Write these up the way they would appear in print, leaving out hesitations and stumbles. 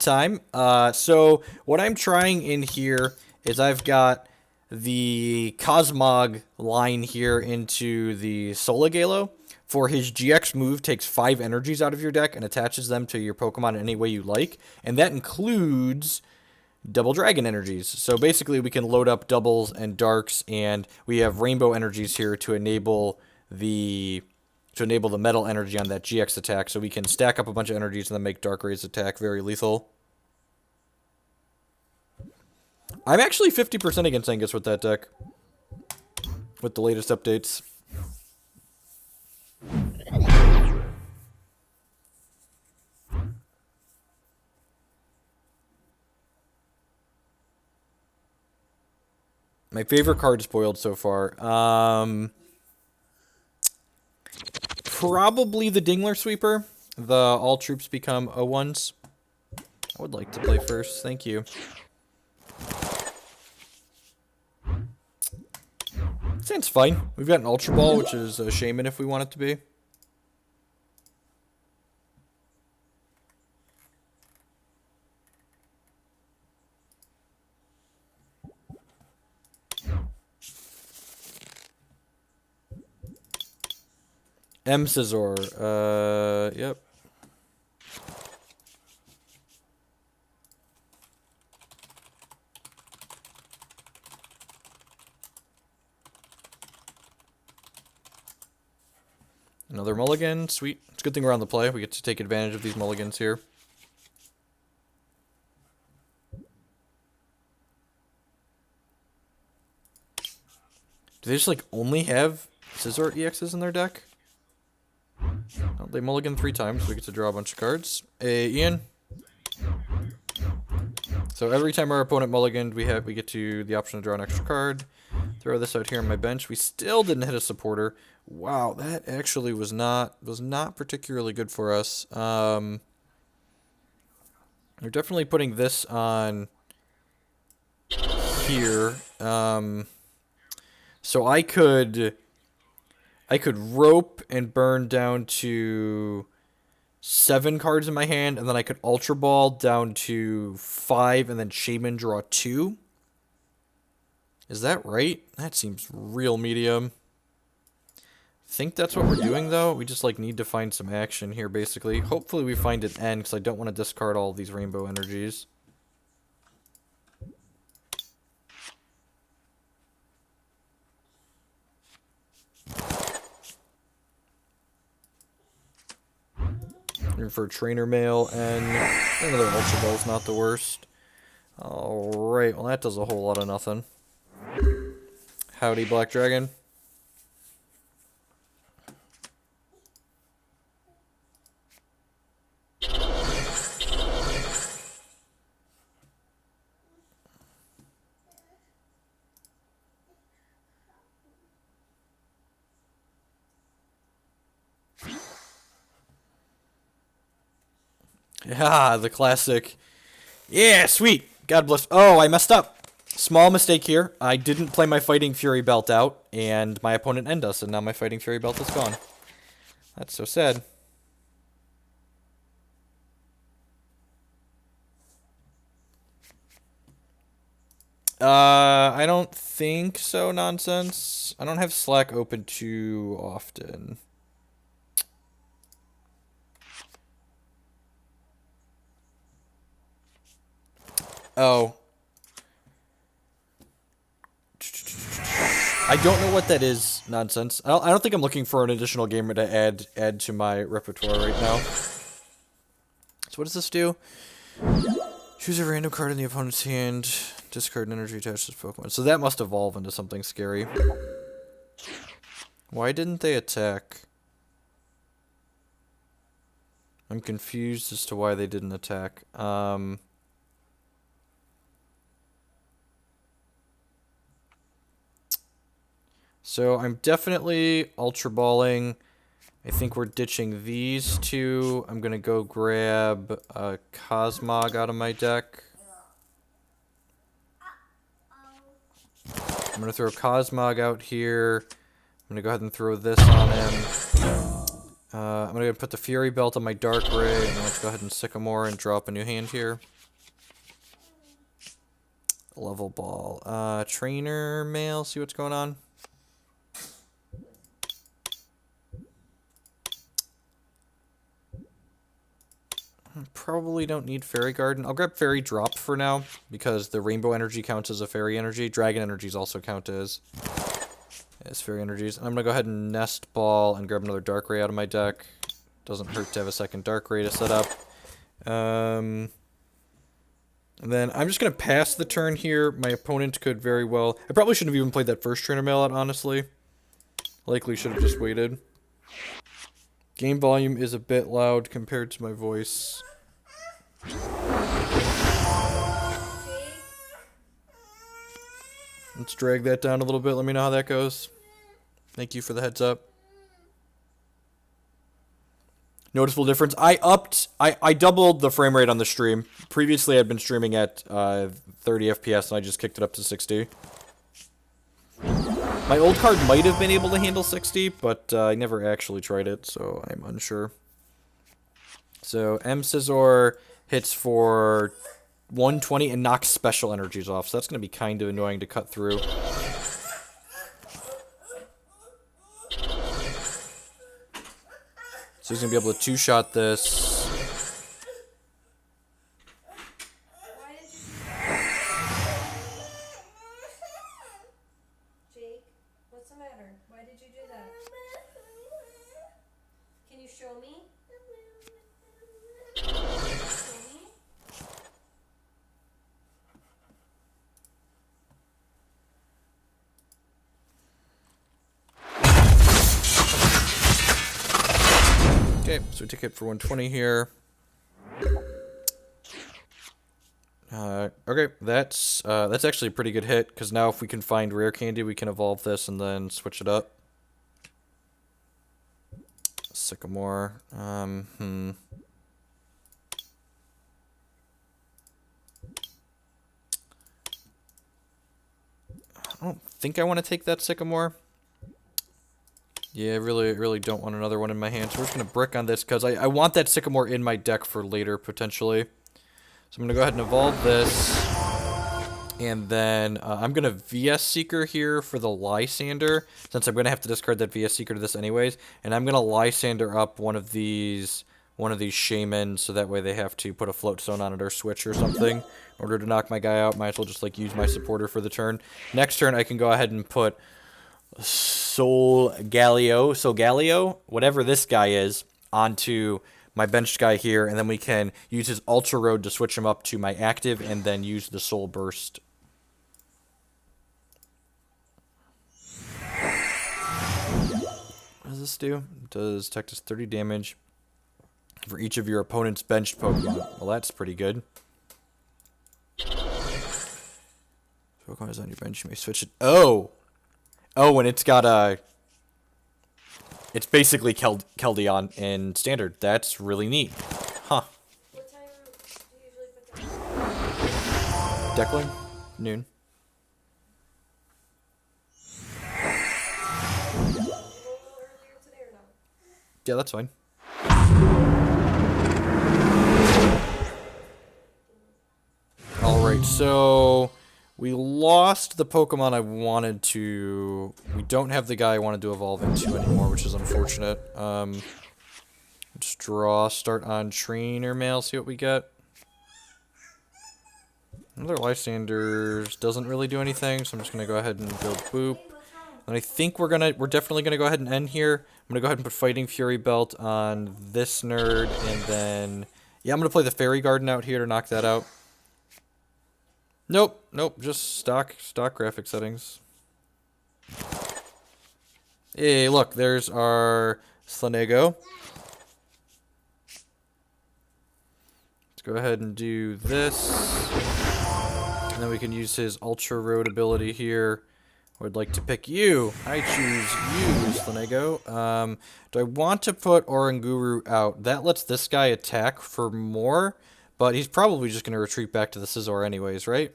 time. So what I'm trying in here is I've got the Cosmog line here into the Solgaleo. For his GX move, takes 5 energies out of your deck and attaches them to your Pokemon in any way you like. And that includes double dragon energies. So basically we can load up doubles and darks, and we have rainbow energies here to enable the metal energy on that GX attack. So we can stack up a bunch of energies and then make Darkrai's attack very lethal. I'm actually 50% against Angus with that deck, with the latest updates. My favorite card spoiled so far. Probably the Dingler Sweeper. The all troops become O1s. I would like to play first. Thank you. Sounds fine. We've got an Ultra Ball, which is a Shaymin if we want it to be. Scizor. Yep. Another mulligan. Sweet. It's a good thing we're on the play. We get to take advantage of these mulligans here. Do they just, like, only have Scizor EXs in their deck? Oh, they mulligan 3 times, so we get to draw a bunch of cards. Ian? So every time our opponent mulliganed, we get to the option to draw an extra card. Throw this out here on my bench. We still didn't hit a supporter. Wow, that actually was not particularly good for us. We're definitely putting this on here. So I could rope and burn down to 7 cards in my hand, and then I could Ultra Ball down to 5, and then Shaymin draw 2. Is that right? That seems real medium. I think that's what we're doing, though. We just, like, need to find some action here, basically. Hopefully we find an end, because I don't want to discard all of these rainbow energies. For Trainer Mail, and another Ultra Ball is not the worst. Alright, well that does a whole lot of nothing. Howdy, Black Dragon. Yeah, the classic. Yeah, sweet. God bless. Oh, I messed up. Small mistake here. I didn't play my Fighting Fury belt out, and my opponent ended us, and now my Fighting Fury belt is gone. That's so sad. I don't think so, nonsense. I don't have Slack open too often. Oh. I don't know what that is, nonsense. I don't think I'm looking for an additional gamer to add to my repertoire right now. So what does this do? Choose a random card in the opponent's hand. Discard an energy attached to this Pokemon. So that must evolve into something scary. Why didn't they attack? I'm confused as to why they didn't attack. So I'm definitely Ultra Balling. I think we're ditching these two. I'm going to go grab a Cosmog out of my deck. I'm going to throw Cosmog out here. I'm going to go ahead and throw this on him. I'm going to put the Fury Belt on my Darkrai, and then let's go ahead and Sycamore and draw up a new hand here. Level Ball. Trainer Mail, see what's going on. Probably don't need Fairy Garden. I'll grab Fairy Drop for now, because the Rainbow Energy counts as a Fairy Energy. Dragon Energies also count as Fairy Energies. I'm going to go ahead and Nest Ball and grab another Darkrai out of my deck. Doesn't hurt to have a second Darkrai to set up. And then I'm just going to pass the turn here. My opponent could very well... I probably shouldn't have even played that first Trainer Mail out, honestly. Likely should have just waited. Game volume is a bit loud compared to my voice. Let's drag that down a little bit. Let me know how that goes. Thank you for the heads up. Noticeable difference. I doubled the frame rate on the stream. Previously, I'd been streaming at 30 FPS, and I just kicked it up to 60. My old card might have been able to handle 60, but I never actually tried it, so I'm unsure. So M-Scizor hits for 120 and knocks special energies off, so that's going to be kind of annoying to cut through. So he's going to be able to two-shot this. Jake, what's the matter? Why did you do that? Can you show me? Show me? Okay, so we take it for 120 here. Okay, that's actually a pretty good hit, because now if we can find Rare Candy, we can evolve this and then switch it up. Sycamore. I don't think I want to take that Sycamore. Yeah, I really don't want another one in my hand, so we're just going to brick on this, because I want that Sycamore in my deck for later, potentially. So I'm going to go ahead and evolve this, and then I'm going to VS Seeker here for the Lysandre, since I'm going to have to discard that VS Seeker to this anyways, and I'm going to Lysandre up one of these Shaymin, so that way they have to put a Float Stone on it or switch or something in order to knock my guy out. Might as well just, like, use my supporter for the turn. Next turn, I can go ahead and put Solgaleo, whatever this guy is, onto my benched guy here, and then we can use his Ultra Road to switch him up to my active, and then use the Soul Burst. What does this do? It does Tectus 30 damage for each of your opponent's benched Pokemon. Well, that's pretty good. Pokemon is on your bench, you may switch it. Oh, and it's got a... It's basically Keldeo in Standard. That's really neat. Huh. What time do you usually put that? Declan? Noon. A little earlier today or no? Yeah, that's fine. Alright, so... we lost the Pokemon I wanted to... We don't have the guy I wanted to evolve into anymore, which is unfortunate. Let's draw, start on Trainer Mail, see what we get. Another Lysandre doesn't really do anything, so I'm just going to go ahead and go boop. And I think we're definitely going to go ahead and end here. I'm going to go ahead and put Fighting Fury Belt on this nerd, and then... yeah, I'm going to play the Fairy Garden out here to knock that out. Nope, just stock graphic settings. Hey, look, there's our Slaanego. Let's go ahead and do this. And then we can use his Ultra Road ability here. I would like to pick you. I choose you, Slaanego. Do I want to put Oranguru out? That lets this guy attack for more, but he's probably just going to retreat back to the Scizor anyways, right?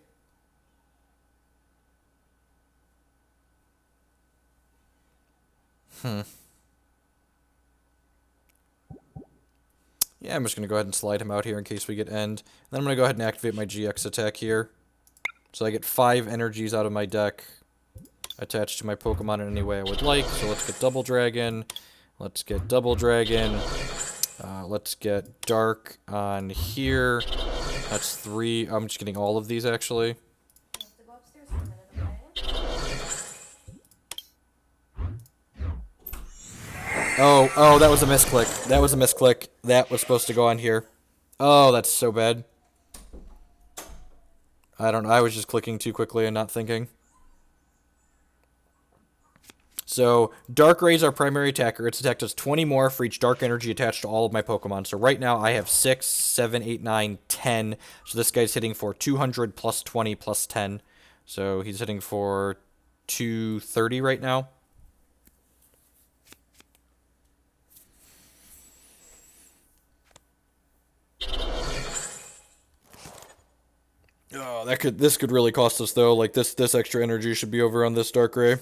Yeah, I'm just going to go ahead and slide him out here in case we get end. Then I'm going to go ahead and activate my GX attack here. So I get 5 energies out of my deck attached to my Pokemon in any way I would like. So let's get Double Dragon. Let's get Double Dragon. Let's get Dark on here. That's 3. I'm just getting all of these, actually. You have to go upstairs for a minute, okay? Oh, that was a misclick. That was a misclick. That was supposed to go on here. Oh, that's so bad. I don't know. I was just clicking too quickly and not thinking. So, Darkrai's our primary attacker. Its attack does 20 more for each dark energy attached to all of my Pokemon. So right now I have 6, 7, 8, 9, 10. So this guy's hitting for 200 plus 20 plus 10. So he's hitting for 230 right now. Oh, this could really cost us though. Like this extra energy should be over on this Darkrai.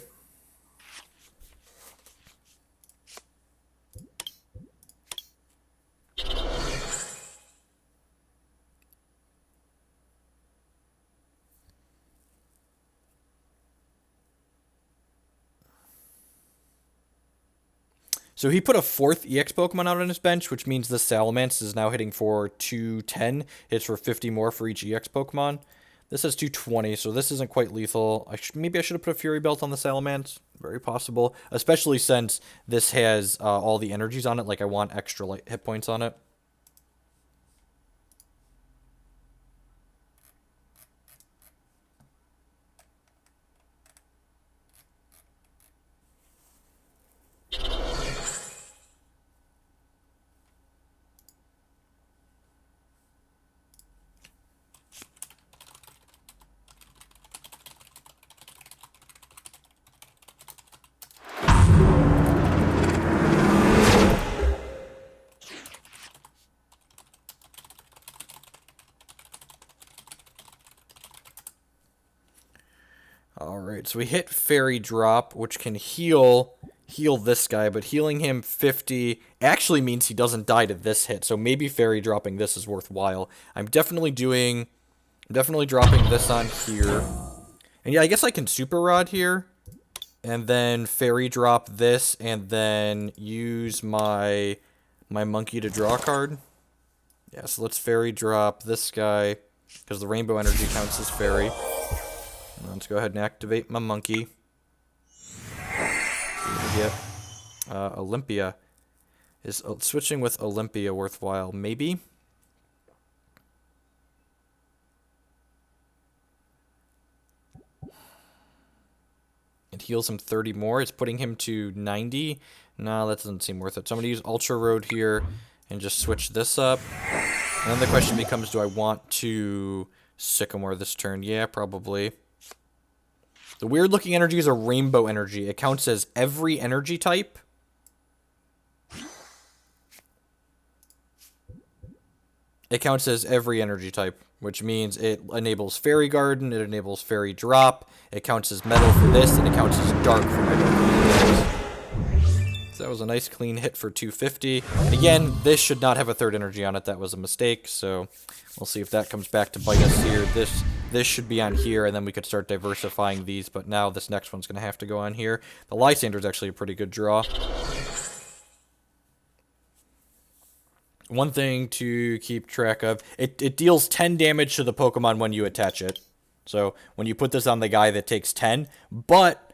So he put a 4th EX Pokemon out on his bench, which means the Salamence is now hitting for 210. Hits for 50 more for each EX Pokemon. This has 220, so this isn't quite lethal. Maybe I should have put a Fury Belt on the Salamence. Very possible. Especially since this has all the energies on it. Like, I want extra hit points on it. Alright, so we hit Fairy Drop, which can heal this guy, but healing him 50 actually means he doesn't die to this hit, so maybe Fairy Dropping this is worthwhile. I'm definitely dropping this on here. And yeah, I guess I can Super Rod here, and then Fairy Drop this, and then use my Monkey to draw a card. Yeah, so let's Fairy Drop this guy, because the Rainbow Energy counts as Fairy. Let's go ahead and activate my Monkey. Get Olympia. Is switching with Olympia worthwhile? Maybe. It heals him 30 more. It's putting him to 90. No, that doesn't seem worth it. So I'm going to use Ultra Road here and just switch this up. And then the question becomes, do I want to Sycamore this turn? Yeah, probably. The weird-looking energy is a rainbow energy. It counts as every energy type. It counts as every energy type, which means it enables Fairy Garden, it enables Fairy Drop, it counts as Metal for this, and it counts as Dark for my Dark. So that was a nice clean hit for 250. And again, this should not have a 3rd energy on it. That was a mistake, so we'll see if that comes back to bite us here. This should be on here, and then we could start diversifying these, but now this next one's going to have to go on here. The Lysandre is actually a pretty good draw. One thing to keep track of, it deals 10 damage to the Pokemon when you attach it. So when you put this on the guy, that takes 10, but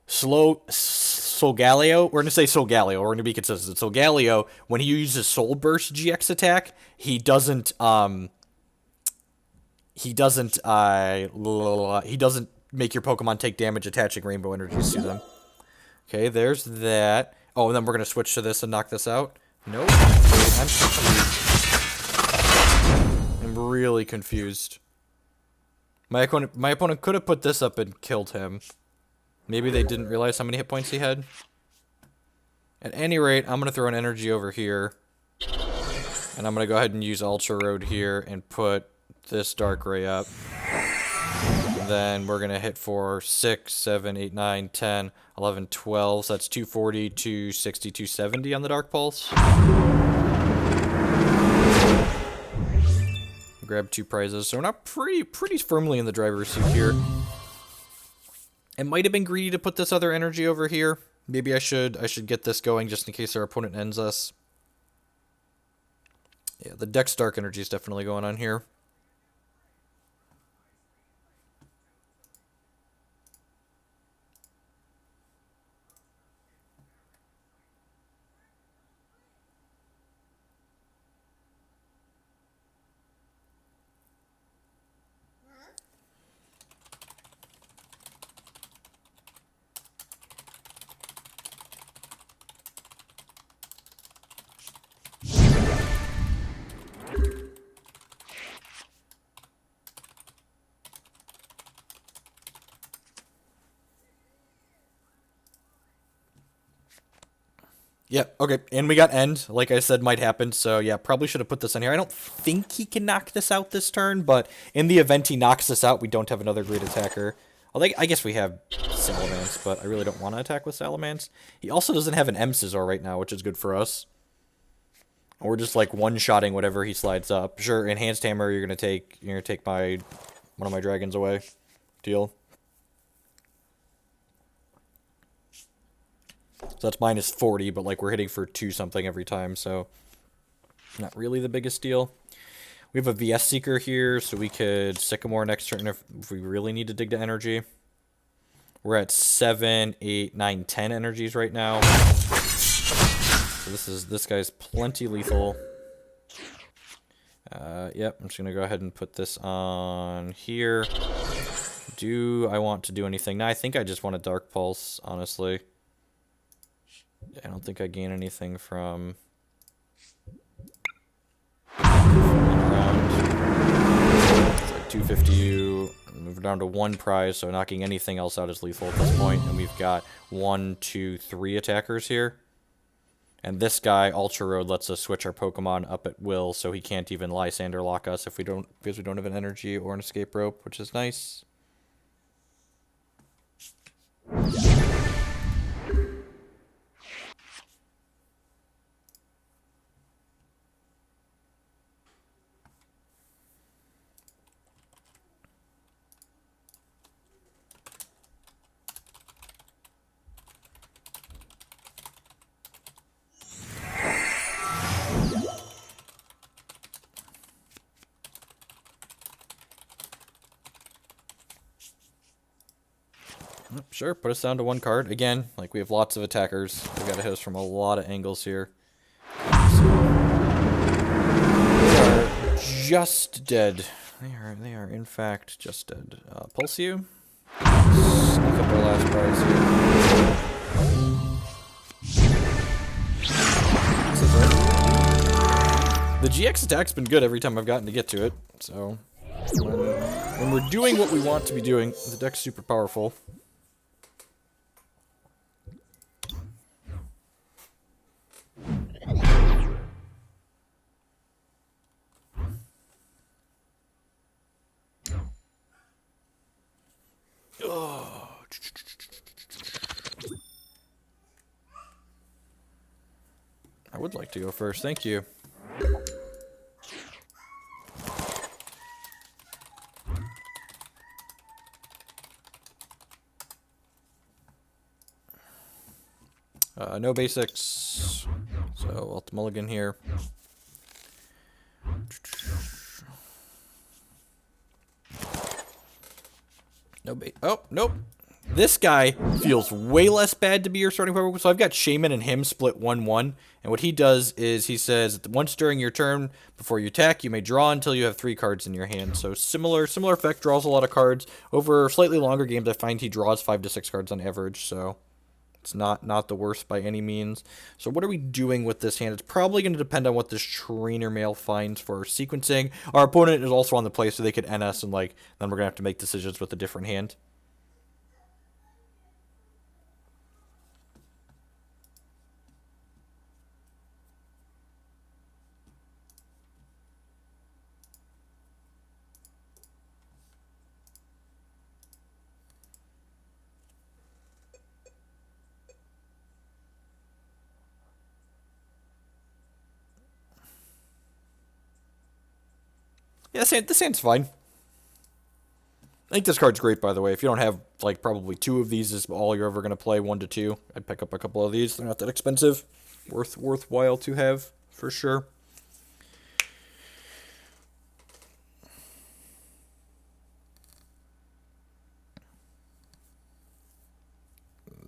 Solgaleo, we're going to say Solgaleo, we're going to be consistent. Solgaleo, when he uses Soul Burst GX attack, he doesn't make your Pokemon take damage attaching rainbow energies to them. Okay, there's that. Oh, and then we're going to switch to this and knock this out. Nope. I'm confused. I'm really confused. My opponent could have put this up and killed him. Maybe they didn't realize how many hit points he had. At any rate, I'm going to throw an energy over here. And I'm going to go ahead and use Ultra Road here and put this Darkrai up. And then we're going to hit for 6, 7, 8, 9, 10, 11, 12. So that's 240, 260, 270 on the Dark Pulse. grab 2 prizes. So we're not pretty firmly in the driver's seat here. It might have been greedy to put this other energy over here. Maybe I should get this going just in case our opponent ends us. Yeah, the Dex Dark energy is definitely going on here. Yeah, okay, and we got end, like I said, might happen, so yeah, probably should have put this in here. I don't think he can knock this out this turn, but in the event he knocks this out, we don't have another great attacker. Although I guess we have Salamence, but I really don't want to attack with Salamence. He also doesn't have an M-Scizor right now, which is good for us. We're just like one-shotting whatever he slides up. Sure, Enhanced Hammer, you're gonna take one of my dragons away. Deal. So that's minus 40, but like we're hitting for 2 something every time, so not really the biggest deal. We have a VS Seeker here, so we could Sycamore next turn if we really need to dig to energy. We're at 7, 8, 9, 10 energies right now. So this guy's plenty lethal. Yep, I'm just gonna go ahead and put this on here. Do I want to do anything? No, I think I just want a Dark Pulse, honestly. I don't think I gain anything from around. It's like 250. Move down to 1 prize, so knocking anything else out is lethal at this point. And we've got 1, 2, 3 attackers here. And this guy, Ultra Road, lets us switch our Pokemon up at will, so he can't even Lysandre lock us if we don't, because we don't have an energy or an escape rope, which is nice. Sure, put us down to 1 card. Again, like we have lots of attackers. We gotta hit us from a lot of angles here. So, they are just dead. They are in fact just dead. Pulse you. Sneak up our last prize here. The GX attack's been good every time I've gotten to get to it, so when we're doing what we want to be doing, the deck's super powerful. I would like to go first, thank you. No basics, so I'll mulligan here. Oh, nope. This guy feels way less bad to be your starting Pokemon. So I've got Shaymin and him split 1-1. And what he does is he says, once during your turn, before you attack, you may draw until you have 3 cards in your hand. So similar effect, draws a lot of cards. Over slightly longer games, I find he draws 5 to 6 cards on average. So it's not the worst by any means. So what are we doing with this hand? It's probably going to depend on what this Trainer Mail finds for sequencing. Our opponent is also on the play, so they could NS, and like then we're going to have to make decisions with a different hand. Yeah, this hand's fine. I think this card's great, by the way. If you don't have, like, probably 2 of these is all you're ever going to play, 1 to 2, I'd pick up a couple of these. They're not that expensive. Worthwhile to have, for sure.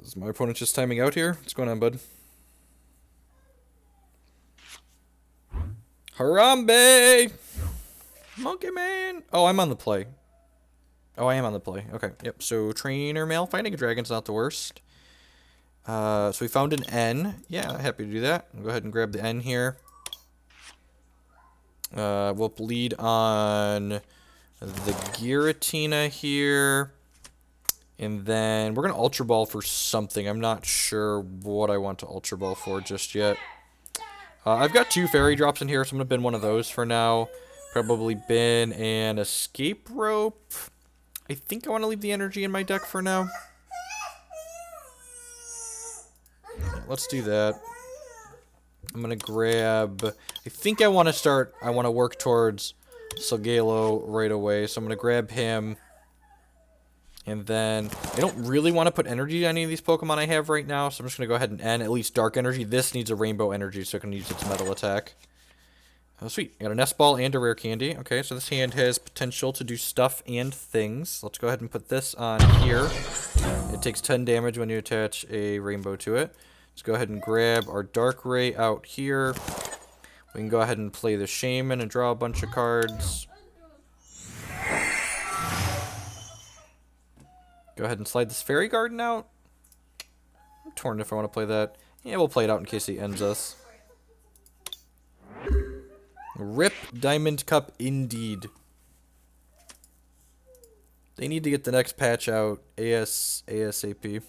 Is my opponent just timing out here? What's going on, bud? Harambe! Monkey Man! Oh, I'm on the play. Oh, I am on the play. Okay, yep. So, Trainer Mail. Fighting a Dragon's not the worst. So we found an N. Yeah, happy to do that. I'll go ahead and grab the N here. We'll lead on the Giratina here. And then we're going to Ultra Ball for something. I'm not sure what I want to Ultra Ball for just yet. I've got 2 Fairy Drops in here, so I'm going to bin one of those for now. Probably bin an Escape Rope. I think I want to leave the energy in my deck for now. Let's do that. I'm going to grab... I think I want to work towards Solgaleo right away, so I'm going to grab him. And then, I don't really want to put energy on any of these Pokemon I have right now, so I'm just going to go ahead and end at least Dark Energy. This needs a Rainbow Energy, so it can use its Metal Attack. Oh, sweet. I got a Nest Ball and a Rare Candy. Okay, so this hand has potential to do stuff and things. Let's go ahead and put this on here. It takes 10 damage when you attach a Rainbow to it. Let's go ahead and grab our Darkrai out here. We can go ahead and play the Shaymin and draw a bunch of cards. Go ahead and slide this Fairy Garden out. I'm torn if I want to play that. Yeah, we'll play it out in case he ends us. Rip Diamond Cup indeed. They need to get the next patch out ASAP.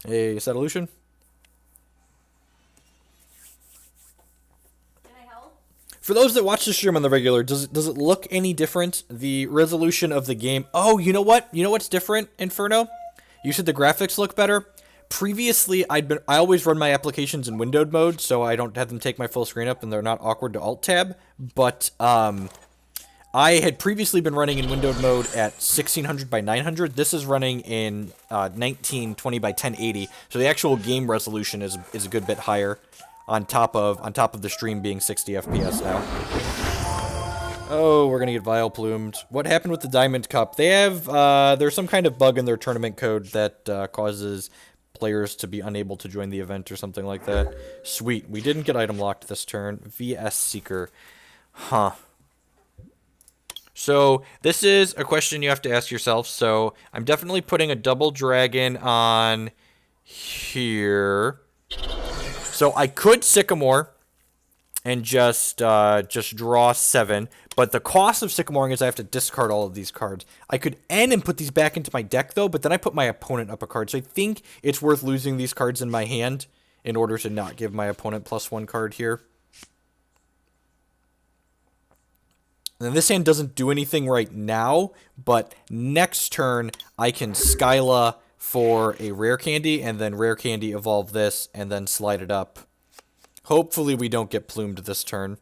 Hey, is that Illusion? For those that watch the stream on the regular, does it look any different? The resolution of the game. Oh, you know what? You know what's different, Inferno? You said the graphics look better. Previously, I always run my applications in windowed mode, so I don't have them take my full screen up and they're not awkward to alt tab. But I had previously been running in windowed mode at 1600 by 900. This is running in 1920 by 1080. So the actual game resolution is a good bit higher. On top of the stream being 60 FPS now. Oh, we're gonna get Vileplumed. What happened with the Diamond Cup? They have there's some kind of bug in their tournament code that causes players to be unable to join the event or something like that. Sweet, we didn't get item locked this turn. VS Seeker, huh? So this is a question you have to ask yourself. So I'm definitely putting a double dragon on here. So I could Sycamore and just draw 7, but the cost of Sycamoring is I have to discard all of these cards. I could end and put these back into my deck, though, but then I put my opponent up a card. So I think it's worth losing these cards in my hand in order to not give my opponent +1 card here. And this hand doesn't do anything right now, but next turn I can Skyla for a Rare Candy, and then Rare Candy evolve this, and then slide it up. Hopefully we don't get plumed this turn.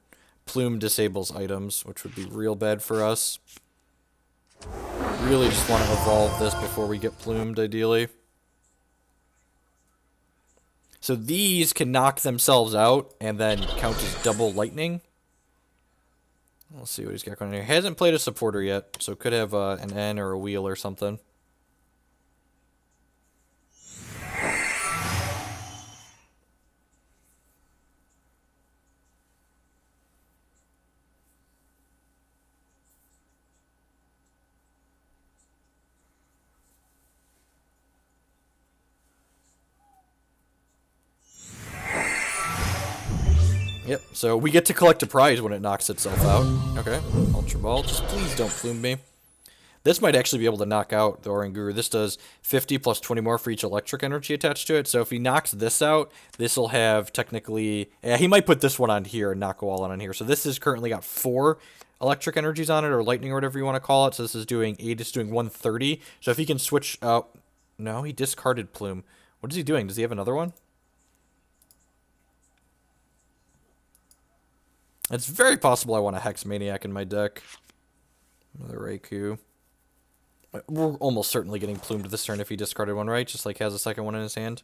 Plume disables items, which would be real bad for us. Really just want to evolve this before we get plumed, ideally. So these can knock themselves out, and then count as double lightning. Let's see what he's got going on here. He hasn't played a supporter yet, so could have an N or a wheel or something. Yep, so we get to collect a prize when it knocks itself out. Okay, Ultra Ball. Just please don't plume me. This might actually be able to knock out the Oranguru. This does 50 plus 20 more for each electric energy attached to it. So if he knocks this out, this will have technically... Yeah, he might put this one on here and knock a wall on here. So this has currently got 4 electric energies on it, or lightning, or whatever you want to call it. So this is doing 8, it's doing 130. So if he can switch out... No, he discarded Plume. What is he doing? Does he have another one? It's very possible I want a Hex Maniac in my deck. Another Raikou. We're almost certainly getting plumed this turn if he discarded one, right? Just like has a second one in his hand.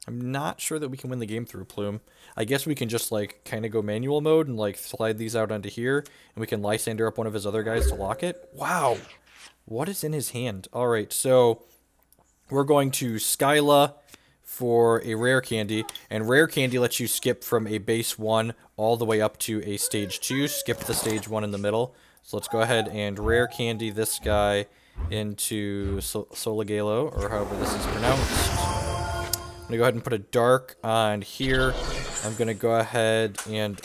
I'm not sure that we can win the game through Plume. I guess we can just like kind of go manual mode and like slide these out onto here. And we can Lysander up one of his other guys to lock it. Wow. What is in his hand? Alright, so we're going to Skyla for a Rare Candy. And Rare Candy lets you skip from a base 1 all the way up to a stage 2. Skip the stage 1 in the middle. So let's go ahead and Rare Candy this guy into Solgaleo, or however this is pronounced. I'm going to go ahead and put a Dark on here. I'm going to go ahead and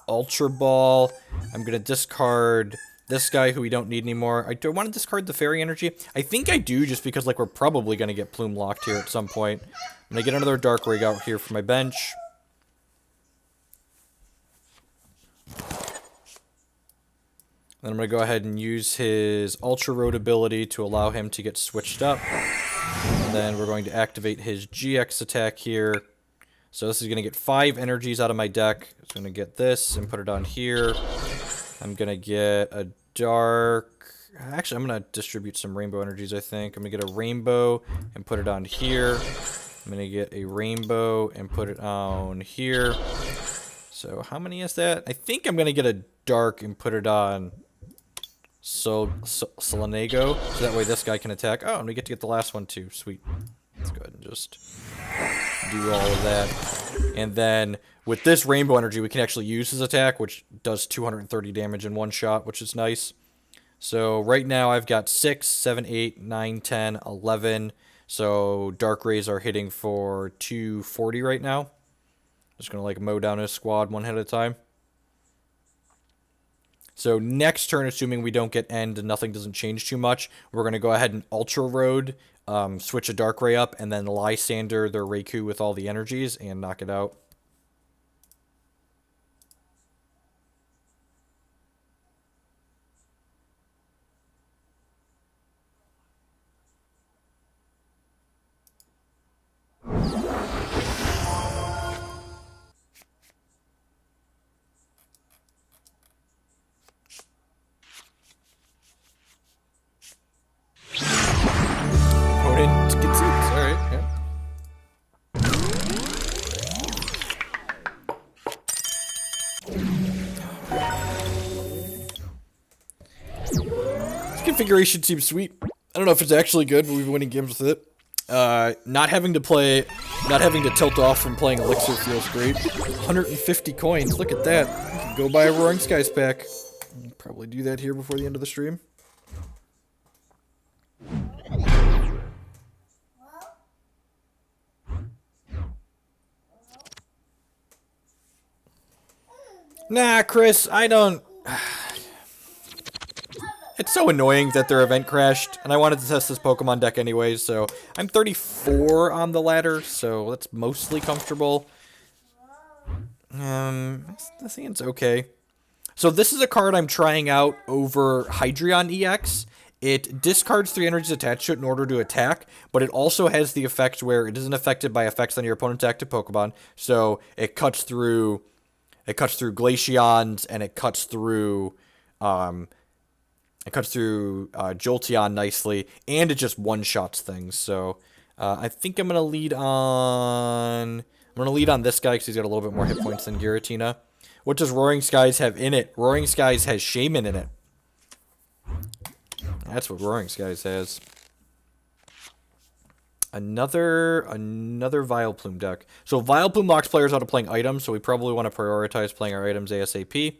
Ultra Ball. I'm going to discard this guy who we don't need anymore. Do I want to discard the Fairy Energy? I think I do, just because like we're probably going to get Plume locked here at some point. I'm going to get another Darkrai out here for my bench. Then I'm going to go ahead and use his Ultra Road ability to allow him to get switched up. And then we're going to activate his GX attack here. So this is going to get 5 energies out of my deck. It's going to get this and put it on here. I'm going to get a Dark... Actually, I'm going to distribute some Rainbow energies, I think. I'm going to get a Rainbow and put it on here. I'm going to get a Rainbow and put it on here. So how many is that? I think I'm going to get a Dark and put it on... Solgaleo, so that way this guy can attack. Oh, and we get to get the last one too. Sweet. Let's go ahead and just do all of that. And then with this Rainbow Energy, we can actually use his attack, which does 230 damage in one shot, which is nice. So right now I've got 6, 7, 8, 9, 10, 11. So Darkrays are hitting for 240 right now. Just going to like mow down his squad one hit at a time. So next turn, assuming we don't get end and nothing doesn't change too much, we're going to go ahead and Ultra Road, switch a Darkrai up, and then Lysander their Raikou with all the energies and knock it out. Configuration seems sweet. I don't know if it's actually good, but we've been winning games with it. Not having to tilt off from playing Elixir feels great. 150 coins, look at that. You can go buy a Roaring Skies pack. Probably do that here before the end of the stream. Nah, Chris, I don't... It's so annoying that their event crashed, and I wanted to test this Pokemon deck anyways, so I'm 34 on the ladder, so that's mostly comfortable. I think it's okay. So this is a card I'm trying out over Hydreigon-EX. It discards 3 energies attached to it in order to attack, but it also has the effect where it isn't affected by effects on your opponent's active Pokemon, so it cuts through Glaceons, and it cuts through Jolteon nicely, and it just one-shots things. So I think I'm gonna lead on this guy because he's got a little bit more hit points than Giratina. What does Roaring Skies have in it? Roaring Skies has Shaymin in it. That's what Roaring Skies has. Another Vileplume deck. So Vileplume locks players out of playing items, so we probably want to prioritize playing our items ASAP.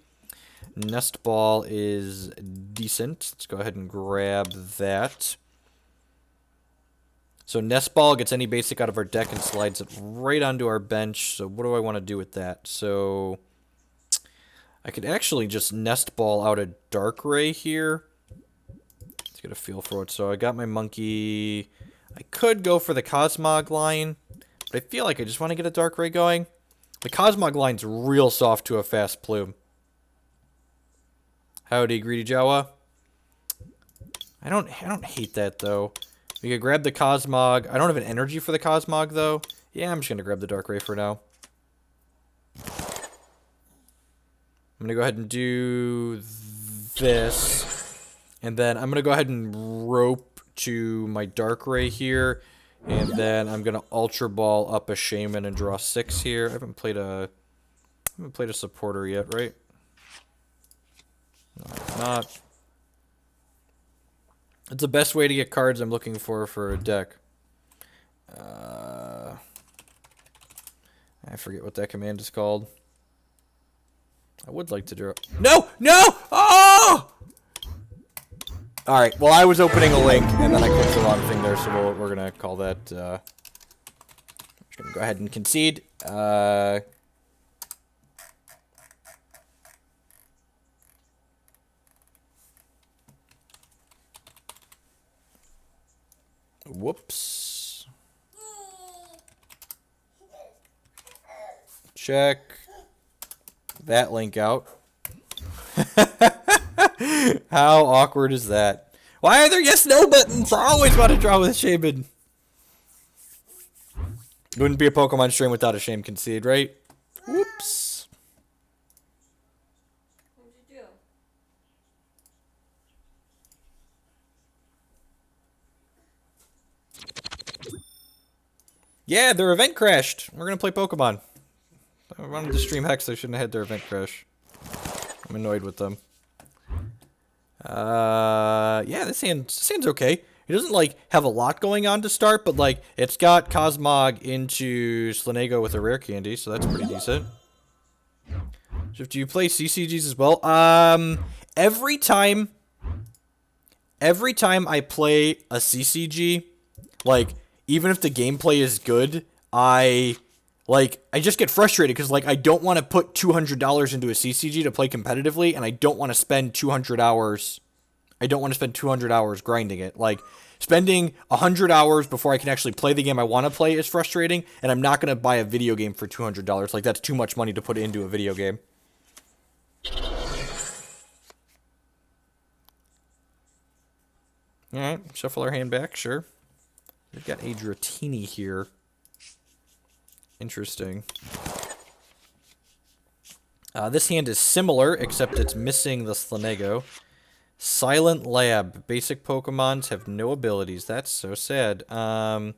Nest Ball is decent. Let's go ahead and grab that. So Nest Ball gets any basic out of our deck and slides it right onto our bench. So what do I want to do with that? So I could actually just Nest Ball out a Darkrai here. Let's get a feel for it. So I got my Monkey. I could go for the Cosmog line, but I feel like I just want to get a Darkrai going. The Cosmog line's real soft to a fast Plume. Howdy, Greedy Jawa. I don't hate that though. We could grab the Cosmog. I don't have an energy for the Cosmog though. Yeah, I'm just gonna grab the Darkrai for now. I'm gonna go ahead and do this, and then I'm gonna go ahead and rope to my Darkrai here, and then I'm gonna Ultra Ball up a Shaymin and draw 6 here. I haven't played a supporter yet, right? No, I'm not. It's the best way to get cards I'm looking for a deck. I forget what that command is called. I would like to draw. No! No! Oh! Alright, well, I was opening a link, and then I clicked the wrong thing there, so we're going to call that. I'm just going to go ahead and concede. Whoops. Check that link out. How awkward is that? Why are there yes no buttons? I always want to draw with Shaymin. Wouldn't be a Pokemon stream without a shame concede, right? Whoops. What'd you do? Yeah, their event crashed. We're gonna play Pokemon. I wanted to stream Hex, I shouldn't have had their event crash. I'm annoyed with them. Yeah, this hand's okay. It doesn't, like, have a lot going on to start, but, like, it's got Cosmog into Slaanego with a Rare Candy, so that's pretty decent. So do you play CCGs as well? Every time I play a CCG, like, even if the gameplay is good, I just get frustrated because, like, I don't want to put $200 into a CCG to play competitively, and I don't want to spend 200 hours. I don't want to spend 200 hours grinding it. Like, spending 100 hours before I can actually play the game I want to play is frustrating, and I'm not going to buy a video game for $200. Like, that's too much money to put into a video game. Alright, shuffle our hand back, sure. We've got a Dratini here. Interesting. This hand is similar, except it's missing the Slaanego. Silent Lab. Basic Pokemons have no abilities. That's so sad. So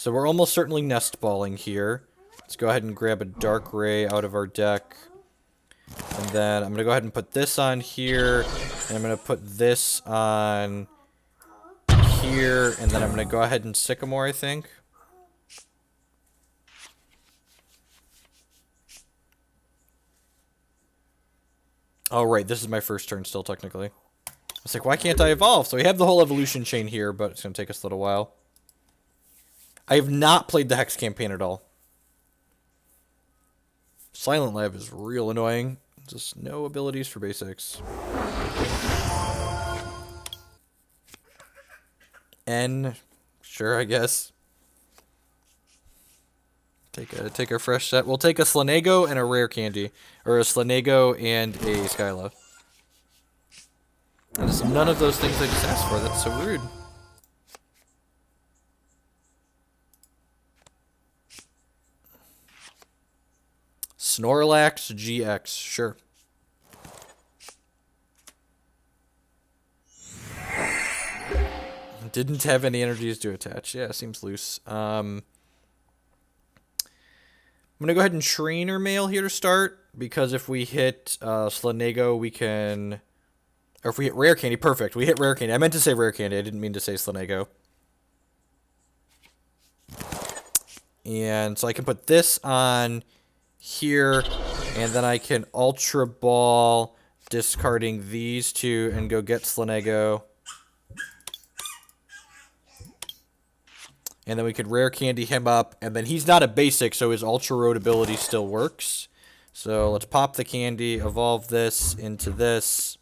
we're almost certainly nest balling here. Let's go ahead and grab a Darkrai out of our deck. And then I'm going to go ahead and put this on here. And I'm going to put this on here. And then I'm going to go ahead and Sycamore, I think. Oh, right, this is my first turn still, technically. I was like, why can't I evolve? So we have the whole evolution chain here, but it's going to take us a little while. I have not played the Hex campaign at all. Silent Lab is real annoying. Just no abilities for basics. N, sure, I guess. Take a fresh set. We'll take a Slaanego and a Rare Candy. Or a Slaanego and a Skyla. And it's none of those things I just asked for. That's so rude. Snorlax GX. Sure. Didn't have any energies to attach. Yeah, seems loose. I'm going to go ahead and Trainer Mail here to start, because if we hit Slaanego, we can... Or if we hit Rare Candy, perfect. We hit Rare Candy. I meant to say Rare Candy. I didn't mean to say Slaanego. And so I can put this on here, and then I can Ultra Ball, discarding these two, and go get Slaanego. And then we could Rare Candy him up, and then he's not a basic, so his Ultra Road ability still works. So let's pop the candy, evolve this into this,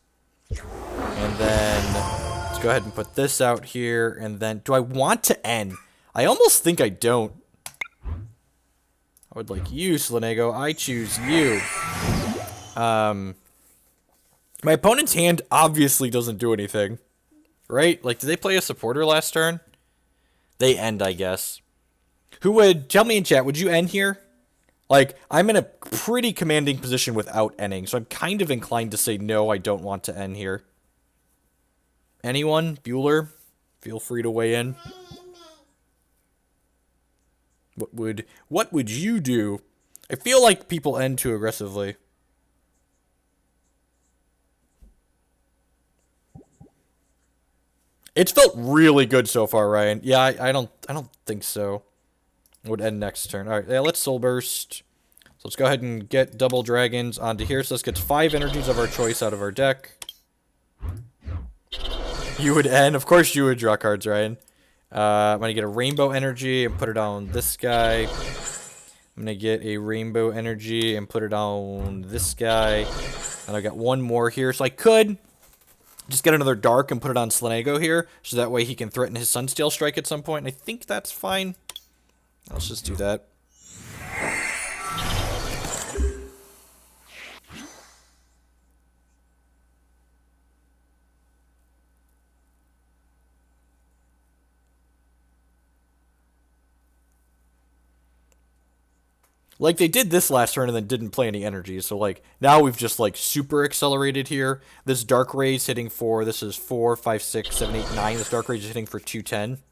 and then let's go ahead and put this out here, and then, do I want to end? I almost think I don't. I would like you, Slaanego. I choose you. My opponent's hand obviously doesn't do anything. Right? Like, did they play a supporter last turn? They end, I guess. Who would... Tell me in chat, would you end here? Like, I'm in a pretty commanding position without ending, so I'm kind of inclined to say no, I don't want to end here. Anyone? Bueller? Feel free to weigh in. What would you do? I feel like people end too aggressively. It's felt really good so far, Ryan. Yeah, I don't think so. It would end next turn. All right, yeah, let's Soul Burst. So let's go ahead and get double dragons onto here. So this gets 5 energies of our choice out of our deck. You would end. Of course you would draw cards, Ryan. I'm going to get a rainbow energy and put it on this guy. I'm going to get a rainbow energy and put it on this guy. And I got one more here. So I could just get another dark and put it on Slaanego here. So that way he can threaten his Sunsteel Strike at some point. And I think that's fine. Let's just do that. Like, they did this last turn and then didn't play any energy. So, like, now we've just, like, super accelerated here. This Darkrai's hitting for, this is 4, 5, 6, 7, 8, 9. This Darkrai's hitting for 210.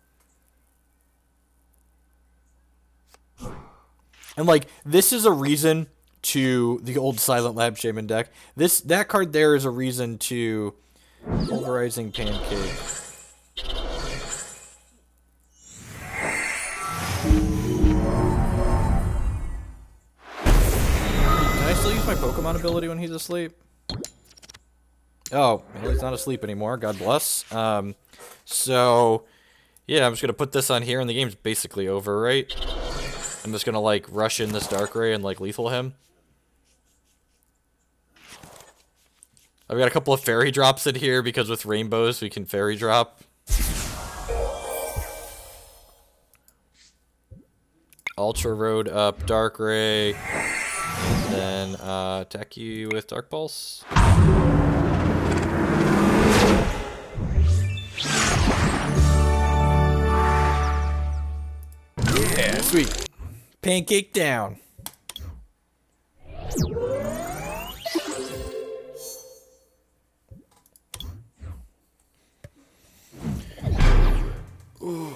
And, like, this is a reason to the old Silent Lab Shaymin deck. That card there is a reason to Pulverizing Pancake. Can I still use my Pokemon ability when he's asleep? Oh, he's not asleep anymore. God bless. So, yeah, I'm just going to put this on here, and the game's basically over, right? I'm just going to, like, rush in this Darkrai and, like, lethal him. I've got a couple of Fairy Drops in here, because with Rainbows, we can Fairy Drop. Ultra Road up Darkrai. And then attack you with Dark Pulse. Yeah, sweet. Pancake down. Ooh.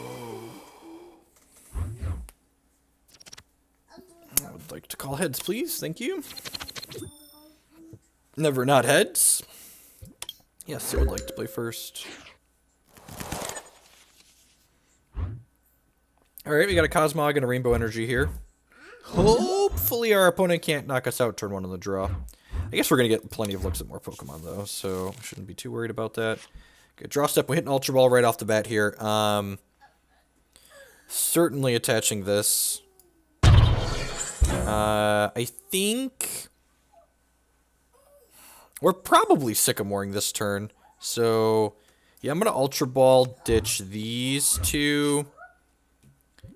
I would like to call heads, please. Thank you. Never not heads. Yes, I would like to play first. Alright, we got a Cosmog and a Rainbow Energy here. Hopefully our opponent can't knock us out turn 1 on the draw. I guess we're going to get plenty of looks at more Pokemon, though, so shouldn't be too worried about that. Good draw step. We hit an Ultra Ball right off the bat here. Certainly attaching this. I think we're probably Sycamoring this turn. So, yeah, I'm going to Ultra Ball, ditch these two,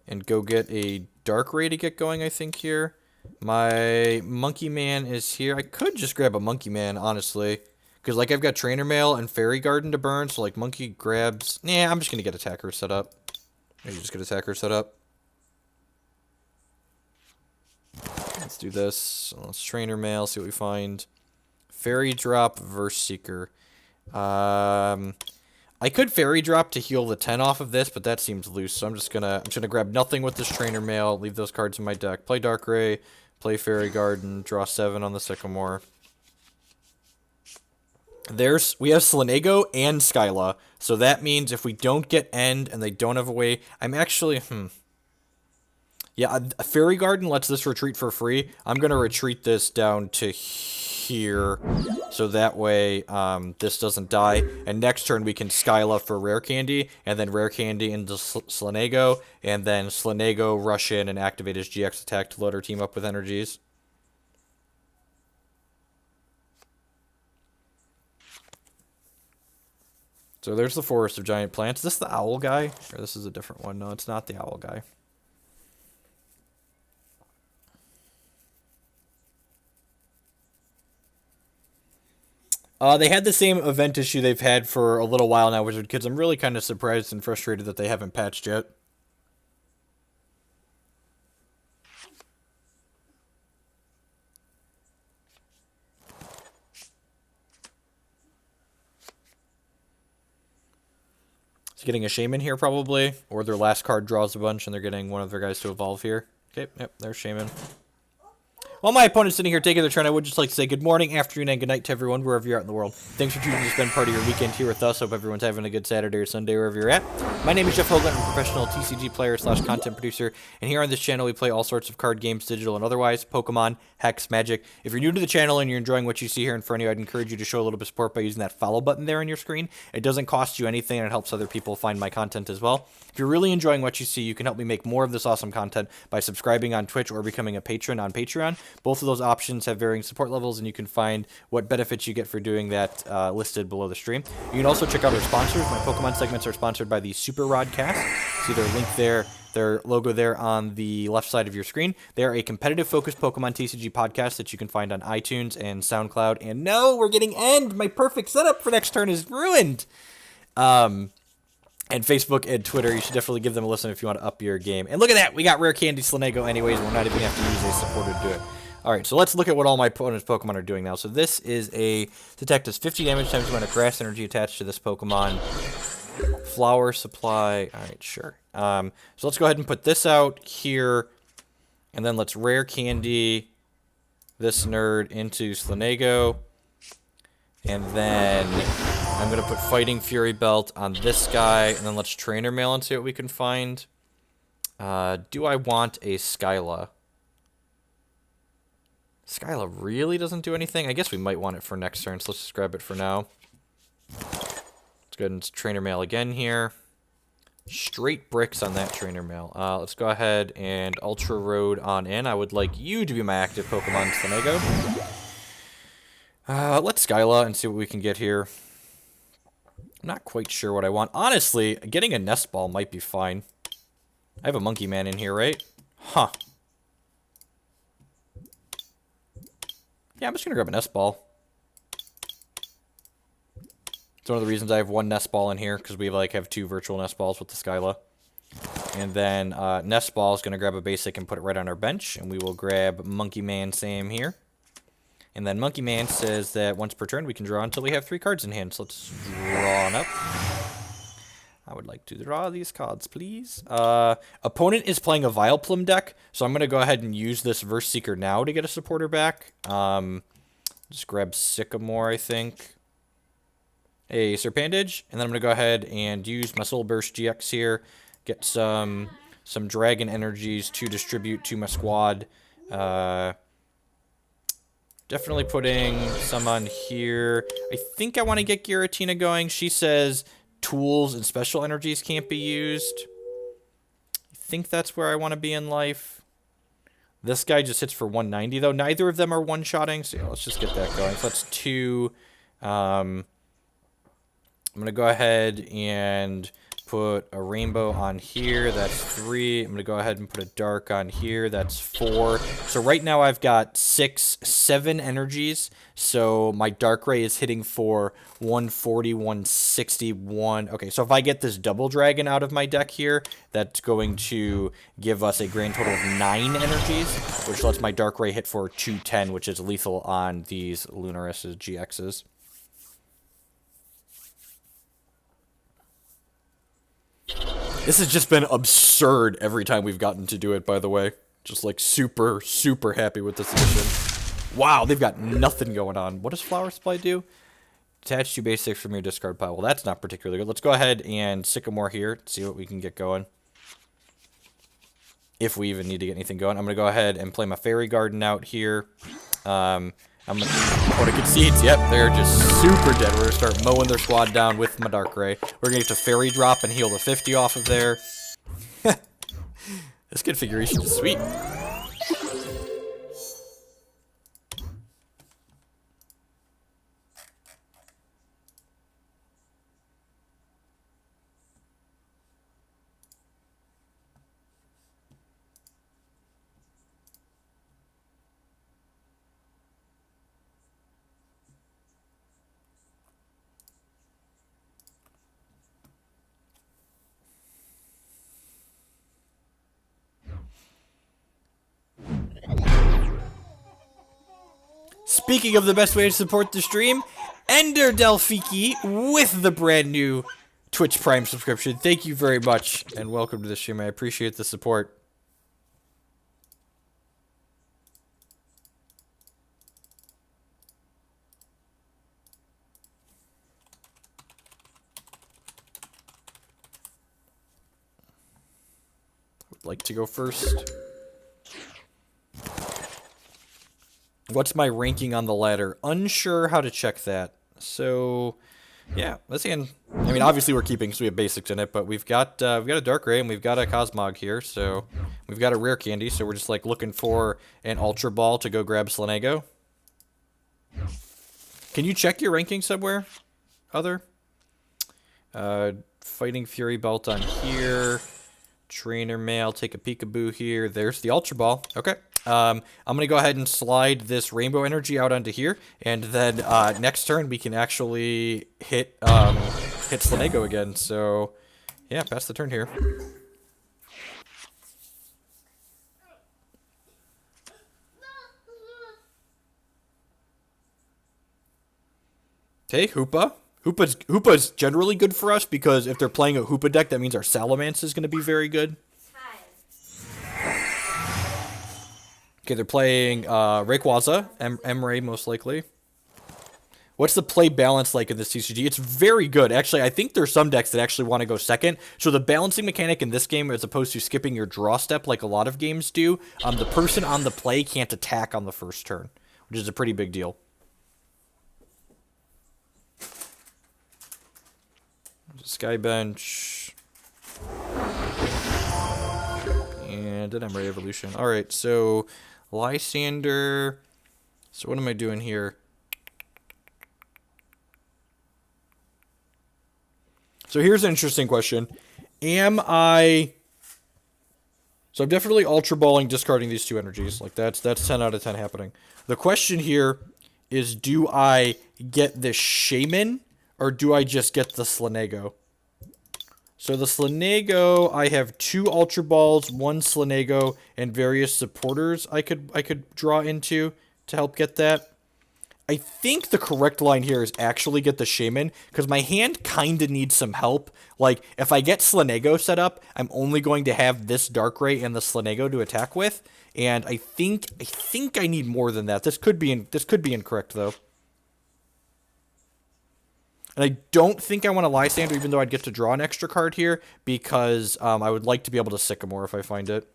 and go get a Darkrai to get going, I think, here. My Monkey Man is here. I could just grab a Monkey Man, honestly. Because, like, I've got Trainer Mail and Fairy Garden to burn, so, like, Monkey grabs... Nah, I'm just going to get Attacker set up. Maybe just get Attacker set up. Let's do this. Let's Trainer Mail, see what we find. Fairy Drop versus Seeker. I could Fairy Drop to heal the 10 off of this, but that seems loose, so I'm just gonna grab nothing with this Trainer Mail, leave those cards in my deck. Play Darkrai, play Fairy Garden, draw 7 on the Sycamore. We have Slaanego and Skyla, so that means if we don't get End and they don't have a way, I'm actually, yeah, a Fairy Garden lets this retreat for free. I'm going to retreat this down to here, so that way this doesn't die. And next turn we can Skyla for Rare Candy, and then Rare Candy into Slaanego, and then Slaanego rush in and activate his GX attack to load our team up with energies. So there's the Forest of Giant Plants. Is this the Owl guy? Or this is a different one? No, it's not the Owl guy. They had the same event issue they've had for a little while now, Wizard Kids. I'm really kind of surprised and frustrated that they haven't patched yet. Is getting a Shaymin here probably, or their last card draws a bunch and they're getting one of their guys to evolve here. Okay, yep, there's Shaymin. While my opponent's sitting here taking their turn, I would just like to say good morning, afternoon, and good night to everyone, wherever you're at in the world. Thanks for choosing to spend part of your weekend here with us. Hope everyone's having a good Saturday or Sunday, wherever you're at. My name is Jeff Hoagland. I'm a professional TCG player / content producer, and here on this channel, we play all sorts of card games, digital and otherwise, Pokemon, Hex, Magic. If you're new to the channel and you're enjoying what you see here in front of you, I'd encourage you to show a little bit of support by using that follow button there on your screen. It doesn't cost you anything, and it helps other people find my content as well. If you're really enjoying what you see, you can help me make more of this awesome content by subscribing on Twitch or becoming a patron on Patreon. Both of those options have varying support levels, and you can find what benefits you get for doing that listed below the stream. You can also check out our sponsors. My Pokemon segments are sponsored by the Super Rod Cast. See their link there, their logo there on the left side of your screen. They are a competitive-focused Pokemon TCG podcast that you can find on iTunes and SoundCloud. And no, we're getting end. My perfect setup for next turn is ruined. And Facebook and Twitter, you should definitely give them a listen if you want to up your game. And look at that, we got Rare Candy Slaanego anyways, and we're not even going to have to use a supporter to do it. Alright, so let's look at what all my opponent's Pokemon are doing now. So this is a detect does 50 damage times the amount of grass energy attached to this Pokemon. Flower supply. Alright, sure. So let's go ahead and put this out here. And then let's Rare Candy this nerd into Slaanego. And then I'm going to put Fighting Fury Belt on this guy. And then let's Trainer Mail and see what we can find. Do I want a Skyla? Skyla really doesn't do anything? I guess we might want it for next turn, so let's just grab it for now. Let's go ahead and Trainer Mail again here. Straight bricks on that Trainer Mail. Let's go ahead and Ultra Road on in. I would like you to be my active Pokemon, Slaanego. Let's Skyla and see what we can get here. I'm not quite sure what I want. Honestly, getting a Nest Ball might be fine. I have a Monkey Man in here, right? Huh. Yeah, I'm just going to grab a Nest Ball. It's one of the reasons I have one Nest Ball in here, because we have two virtual Nest Balls with the Skyla. And then Nest Ball is going to grab a basic and put it right on our bench, and we will grab Monkey Man Sam here. And then Monkey Man says that once per turn we can draw until we have 3 cards in hand. So let's draw on up. I would like to draw these cards, please. Opponent is playing a Vileplume deck, so I'm going to go ahead and use this Verse Seeker now to get a supporter back. Just grab Sycamore, I think. A Serpandage, and then I'm going to go ahead and use my Soul Burst GX here. Get some Dragon Energies to distribute to my squad. Definitely putting some on here. I think I want to get Giratina going. She says tools and special energies can't be used. I think that's where I want to be in life. This guy just hits for 190, though. Neither of them are one-shotting, so yeah, let's just get that going. So that's 2. I'm going to go ahead and put a rainbow on here. That's 3. I'm going to go ahead and put a dark on here. That's 4. So right now I've got 7 energies. So my Darkrai is hitting for 140, 161. Okay, so if I get this double dragon out of my deck here, that's going to give us a grand total of 9 energies, which lets my Darkrai hit for 210, which is lethal on these Lunarus GXs. This has just been absurd every time we've gotten to do it, by the way. Just like super, super happy with this edition. Wow, they've got nothing going on. What does Flower Supply do? Attach 2 basics from your discard pile. Well, that's not particularly good. Let's go ahead and Sycamore here, see what we can get going. If we even need to get anything going. I'm going to go ahead and play my Fairy Garden out here. I'm going to Concedes. Yep, they're just super dead. We're going to start mowing their squad down with my Darkrai. We're going to get to Fairy Drop and heal the 50 off of there. This configuration is sweet. speaking of the best way to support the stream, Ender Delphiki with the brand new Twitch Prime subscription. Thank you very much, and welcome to the stream. I appreciate the support. Would like to go first. What's my ranking on the ladder? Unsure how to check that. So, yeah, let's see. I mean, obviously we're keeping because we have basics in it, but we've got a Darkrai and we've got a Cosmog here, so we've got a Rare Candy. So we're just like looking for an Ultra Ball to go grab Slaanego. Can you check your ranking somewhere? Other? Fighting Fury Belt on here. Trainer Mail, take a peekaboo here. There's the Ultra Ball. Okay. I'm going to go ahead and slide this Rainbow Energy out onto here, and then next turn we can actually hit Slaanego again. So, yeah, pass the turn here. Okay, Hoopa. Hoopa's generally good for us because if they're playing a Hoopa deck, that means our Salamence is going to be very good. Okay, they're playing Rayquaza, Emray most likely. What's the play balance like in this TCG? It's very good. Actually, I think there's some decks that actually want to go second. So the balancing mechanic in this game, as opposed to skipping your draw step like a lot of games do, the person on the play can't attack on the first turn, which is a pretty big deal. Skybench. And an Emray Evolution. Alright, so Lysandre. So what am I doing here? So here's an interesting question. So I'm definitely Ultra Balling, discarding these two energies. Like that's 10 out of 10 happening. The question here is, do I get the Shaymin or do I just get the Slaanego? So the Slaanego, I have 2 Ultra Balls, 1 Slaanego, and various supporters I could draw into to help get that. I think the correct line here is actually get the Shaymin, because my hand kind of needs some help. Like, if I get Slaanego set up, I'm only going to have this Darkrai and the Slaanego to attack with, and I think I need more than that. This could be incorrect, though. And I don't think I want to Lysandre, even though I'd get to draw an extra card here, because I would like to be able to Sycamore if I find it.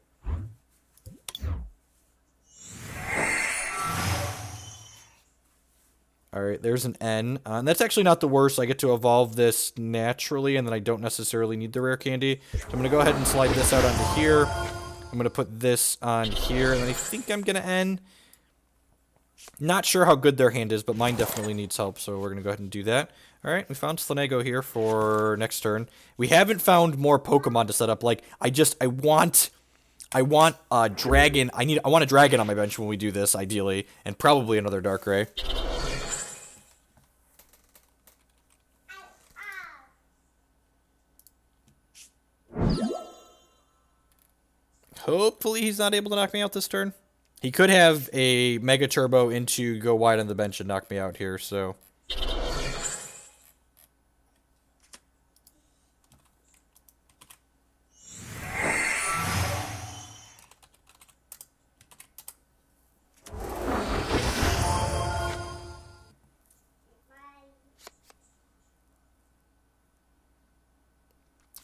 Alright, there's an N. And that's actually not the worst. I get to evolve this naturally, and then I don't necessarily need the Rare Candy. So I'm going to go ahead and slide this out onto here. I'm going to put this on here, and then I think I'm going to N. Not sure how good their hand is, but mine definitely needs help, so we're going to go ahead and do that. Alright, we found Slaanego here for next turn. We haven't found more Pokemon to set up. Like, I want a dragon. I want a dragon on my bench when we do this, ideally, and probably another Darkrai. Hopefully he's not able to knock me out this turn. He could have a Mega Turbo into go wide on the bench and knock me out here, so...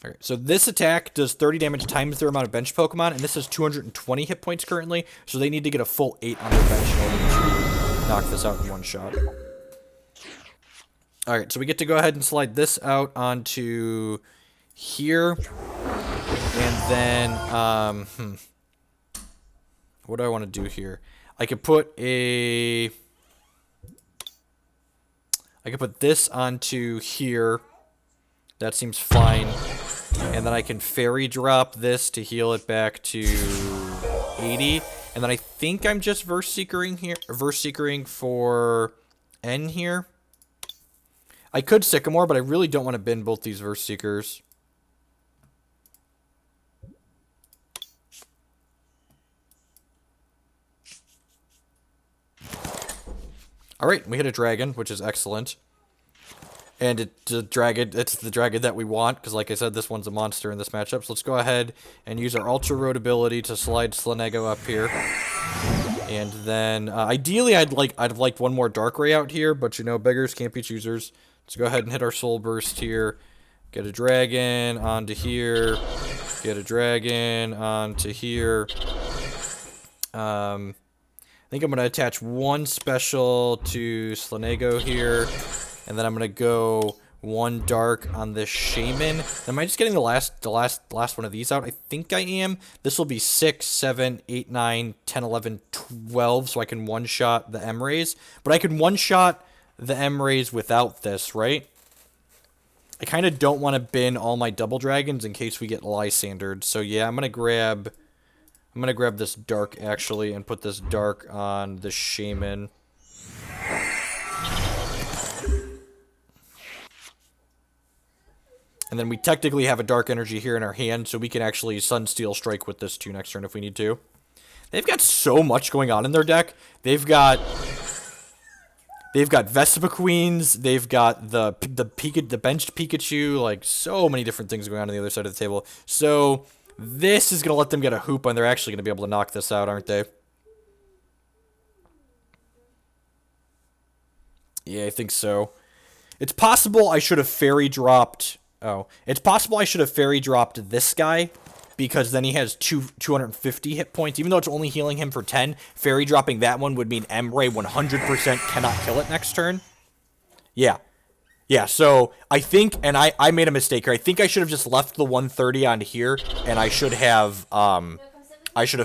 Alright, so this attack does 30 damage times their amount of bench Pokemon, and this has 220 hit points currently, so they need to get a full 8 on their bench in order to knock this out in one shot. Alright, so we get to go ahead and slide this out onto here, and then, what do I want to do here? I could put this onto here. That seems fine. And then I can Fairy Drop this to heal it back to 80. And then I think I'm just Verse Seekering for N here. I could Sycamore, but I really don't want to bin both these Verse Seekers. Alright, we hit a dragon, which is excellent. And it's the dragon that we want, because like I said, this one's a monster in this matchup. So let's go ahead and use our Ultra Road ability to slide Slanego up here. And then, ideally, I'd have liked one more Darkrai out here, but you know, beggars can't be choosers. Let's go ahead and hit our Soul Burst here. Get a dragon onto here. Get a dragon onto here. I think I'm going to attach one special to Slanego here. And then I'm going to go one dark on this Shaymin. Am I just getting the last one of these out? I think I am. This will be 6, 7, 8, 9, 10, 11, 12, so I can one-shot the M-Rays. But I can one-shot the M-Rays without this, right? I kind of don't want to bin all my double dragons in case we get Lysandered. So yeah, I'm going to grab this dark, actually, and put this dark on the Shaymin. And then we technically have a Dark Energy here in our hand, so we can actually Sunsteel Strike with this too next turn if we need to. They've got so much going on in their deck. They've got Vespiquen, they've got the benched Pikachu, like so many different things going on the other side of the table. So this is going to let them get a hoop, and they're actually going to be able to knock this out, aren't they? Yeah, I think so. It's possible I should have Fairy Dropped... Oh, it's possible I should have Fairy Dropped this guy, because then he has 250 hit points. Even though it's only healing him for 10, Fairy Dropping that one would mean M-Ray 100% cannot kill it next turn. Yeah. Yeah, so I think, and I made a mistake here. I think I should have just left the 130 on here, and I should have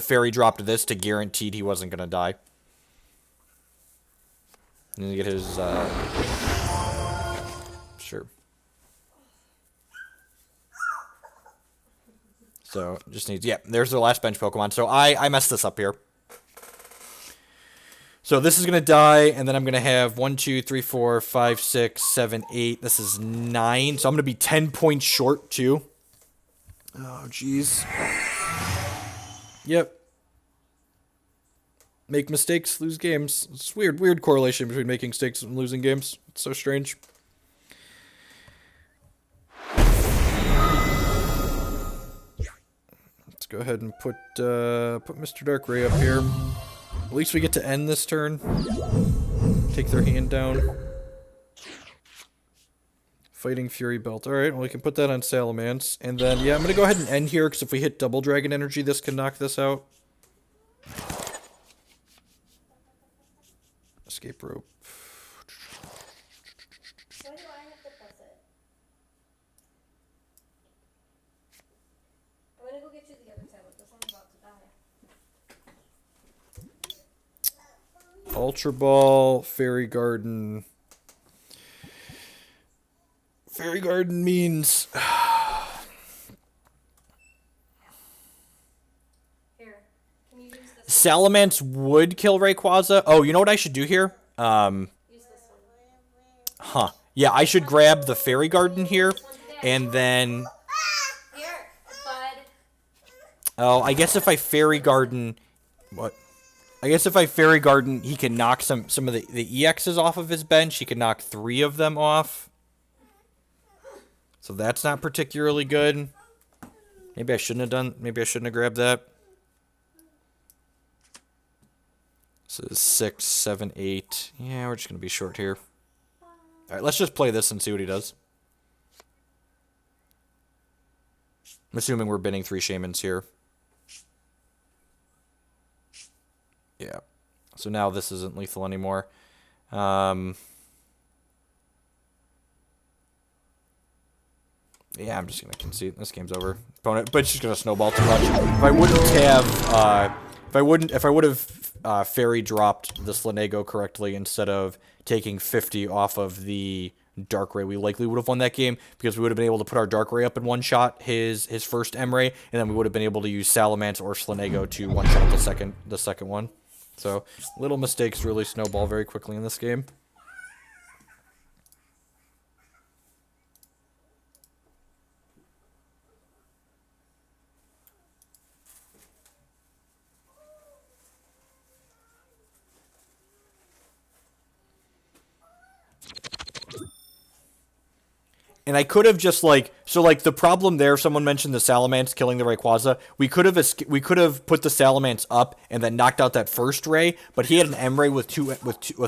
Fairy Dropped this to guaranteed he wasn't going to die. And then get his, sure. So, just needs... Yeah, there's their last bench Pokemon. So, I messed this up here. So, this is going to die, and then I'm going to have 1, 2, 3, 4, 5, 6, 7, 8. This is 9. So, I'm going to be 10 points short, too. Oh, jeez. Yep. Make mistakes, lose games. It's weird correlation between making mistakes and losing games. It's so strange. Let's go ahead and put Mr. Darkrai up here. At least we get to end this turn. Take their hand down. Fighting Fury Belt. Alright, well we can put that on Salamence. And then, yeah, I'm going to go ahead and end here, because if we hit double Dragon Energy, this can knock this out. Escape Rope. Why do I have to press it? I'm gonna go get you the other tablet. This one's about to die. Ultra Ball, Fairy Garden. Fairy Garden means... Here, can you use this? Salamence would kill Rayquaza. Oh, you know what I should do here? Use this one. Huh. Yeah, I should grab the Fairy Garden here, and then... Here, bud. Oh, I guess if I Fairy Garden... What? I guess if I Fairy Garden, he can knock some of the EXs off of his bench. He can knock 3 of them off. So that's not particularly good. Maybe I shouldn't have grabbed that. This is 6, 7, 8. Yeah, we're just going to be short here. Alright, let's just play this and see what he does. I'm assuming we're binning 3 Shaymins here. Yeah. So now this isn't lethal anymore. Yeah, I'm just gonna concede. This game's over. Opponent, but it's just gonna snowball too much. If I would have Fairy dropped the Slanego correctly instead of taking 50 off of the Darkrai, we likely would have won that game, because we would have been able to put our Darkrai up in one shot his first M-Ray, and then we would have been able to use Salamence or Slanego to one shot the second one. So little mistakes really snowball very quickly in this game. And I could have just like, so like the problem there, someone mentioned the Salamence killing the Rayquaza. We could have put the Salamence up and then knocked out that first Ray, but he had an M-Ray with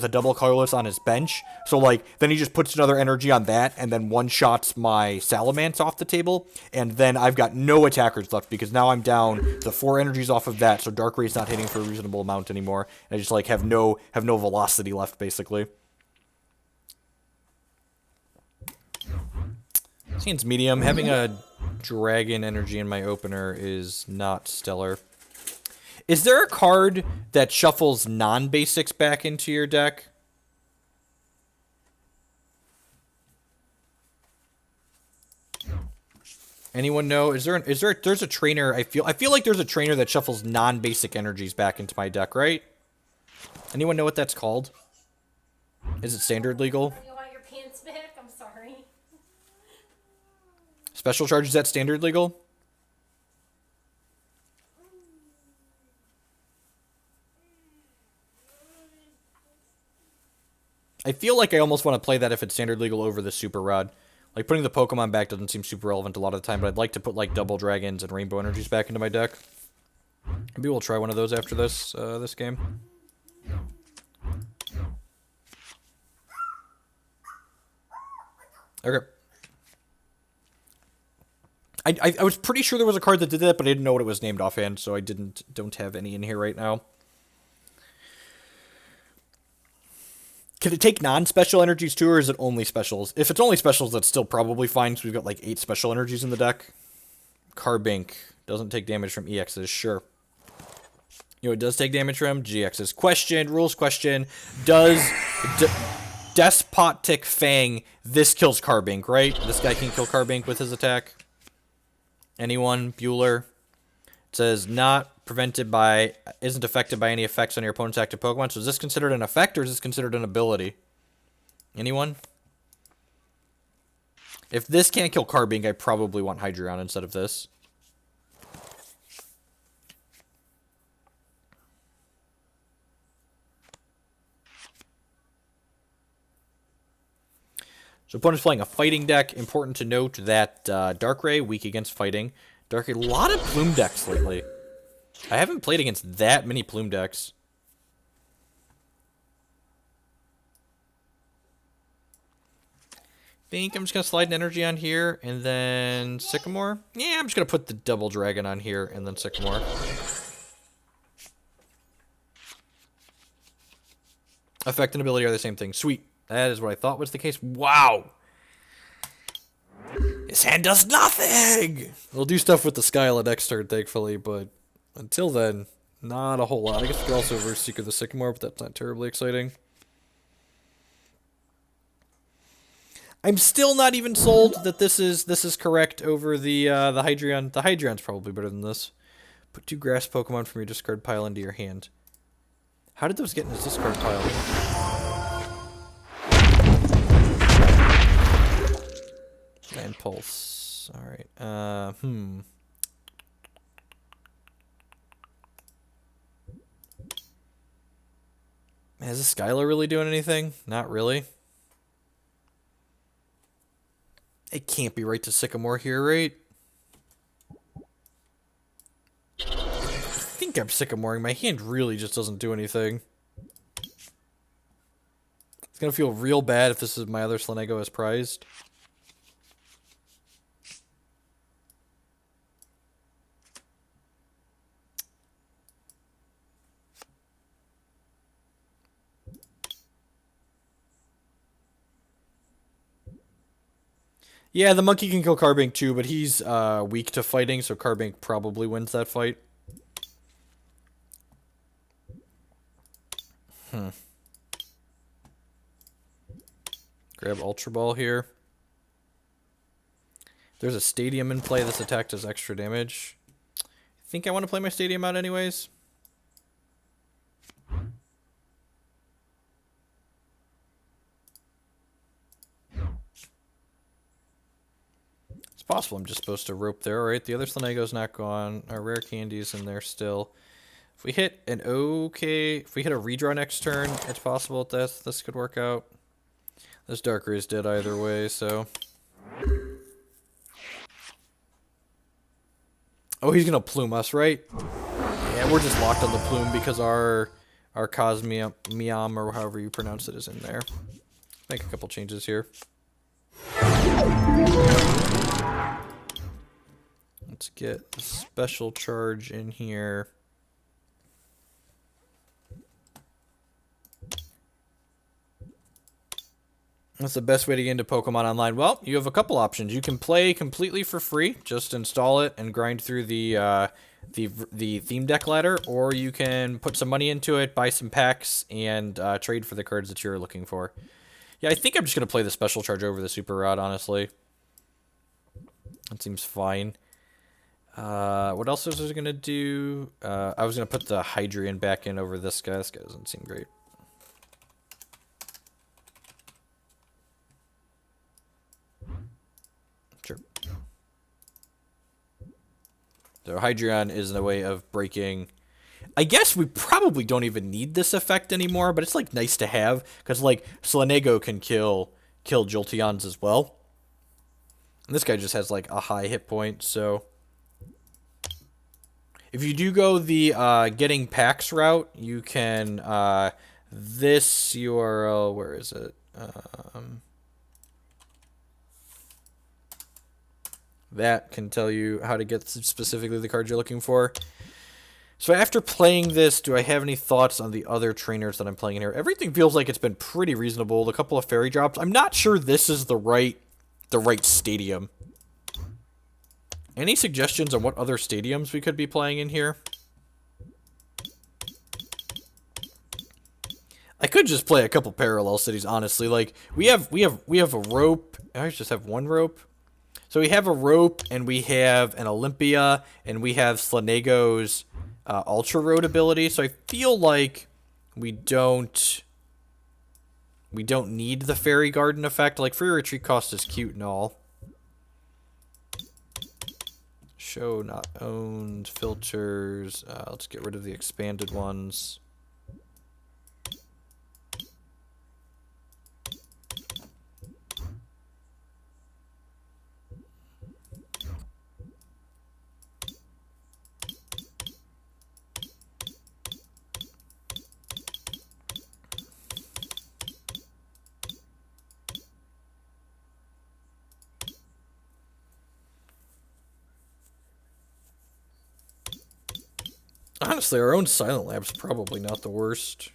a double colorless on his bench. So like then he just puts another energy on that and then one shots my Salamence off the table, and then I've got no attackers left because now I'm down the 4 energies off of that, so Darkray's not hitting for a reasonable amount anymore. And I just like have no velocity left basically. Seems medium. Having a dragon energy in my opener is not stellar. Is there a card that shuffles non-basics back into your deck? Anyone know? There's a trainer. I feel like there's a trainer that shuffles non-basic energies back into my deck, right? Anyone know what that's called? Is it standard legal? You want your pants back? I'm sorry. Special charge, is that standard legal? I feel like I almost want to play that if it's standard legal over the Super Rod. Like, putting the Pokemon back doesn't seem super relevant a lot of the time, but I'd like to put, like, double dragons and rainbow energies back into my deck. Maybe we'll try one of those after this, this game. Okay. I was pretty sure there was a card that did that, but I didn't know what it was named offhand, so I don't have any in here right now. Can it take non-special energies too, or is it only specials? If it's only specials, that's still probably fine, so we've got like 8 special energies in the deck. Carbink doesn't take damage from EXs, sure. You know it does take damage from GXs. Question, rules question, does Despotic Fang, this kills Carbink, right? This guy can kill Carbink with his attack. Anyone? Bueller. It says not prevented by, isn't affected by any effects on your opponent's active Pokemon. So is this considered an effect or is this considered an ability? Anyone? If this can't kill Carbink, I probably want Hydreigon instead of this. So opponent's playing a fighting deck. Important to note that Darkrai, weak against fighting. Darkrai, a lot of plume decks lately. I haven't played against that many plume decks. Think I'm just going to slide an energy on here and then Sycamore. Yeah, I'm just going to put the double dragon on here and then Sycamore. Effect and ability are the same thing. Sweet. That is what I thought was the case. Wow. His hand does nothing. We'll do stuff with the Skyla next turn, thankfully, but until then, not a whole lot. I guess we could also reverse Seeker the Sycamore, but that's not terribly exciting. I'm still not even sold that this is correct over the Hydreigon. The Hydreion's probably better than this. Put 2 grass Pokemon from your discard pile into your hand. How did those get in his discard pile? And Pulse. Alright. Man, is this Skyla really doing anything? Not really. It can't be right to Sycamore here, right? I think I'm Sycamoring. My hand really just doesn't do anything. It's gonna feel real bad if this is my other Slanego as prized. Yeah, the monkey can kill Carbink too, but he's weak to fighting, so Carbink probably wins that fight. Grab Ultra Ball here. There's a Stadium in play. This attack does extra damage. I think I want to play my Stadium out anyways. Possible I'm just supposed to rope there. Alright, the other Slanego's not gone. Our Rare Candy's in there still. If we hit an if we hit a redraw next turn, it's possible that this could work out. This Darkrai is dead either way, so. Oh, he's gonna plume us, right? Yeah, we're just locked on the plume because our Cosmoem or however you pronounce it is in there. Make a couple changes here. Let's get the special charge in here. That's the best way to get into Pokemon Online. Well, you have a couple options. You can play completely for free, just install it and grind through the theme deck ladder, or you can put some money into it, buy some packs, and trade for the cards that you're looking for. Yeah, I think I'm just gonna play the special charge over the Super Rod, honestly. That seems fine. What else was I gonna do? I was gonna put the Hydreigon back in over this guy. This guy doesn't seem great. Sure. So Hydreigon is a way of breaking. I guess we probably don't even need this effect anymore, but it's like nice to have because like Slaanego can kill Jolteons as well. And this guy just has like a high hit point, so if you do go the getting packs route, you can this URL, where is it? That can tell you how to get specifically the card you're looking for. So after playing this, do I have any thoughts on the other trainers that I'm playing in here? Everything feels like it's been pretty reasonable. A couple of fairy drops. I'm not sure this is the right stadium. Any suggestions on what other stadiums we could be playing in here? I could just play a couple parallel cities, honestly. Like we have a rope. I just have one rope. So we have a rope, and we have an Olympia, and we have Slaanego's Ultra Road ability. So I feel like we don't need the Fairy Garden effect. Like free retreat cost is cute and all. Show not owned filters. Let's get rid of the expanded ones. Honestly, our own Silent Lab's probably not the worst.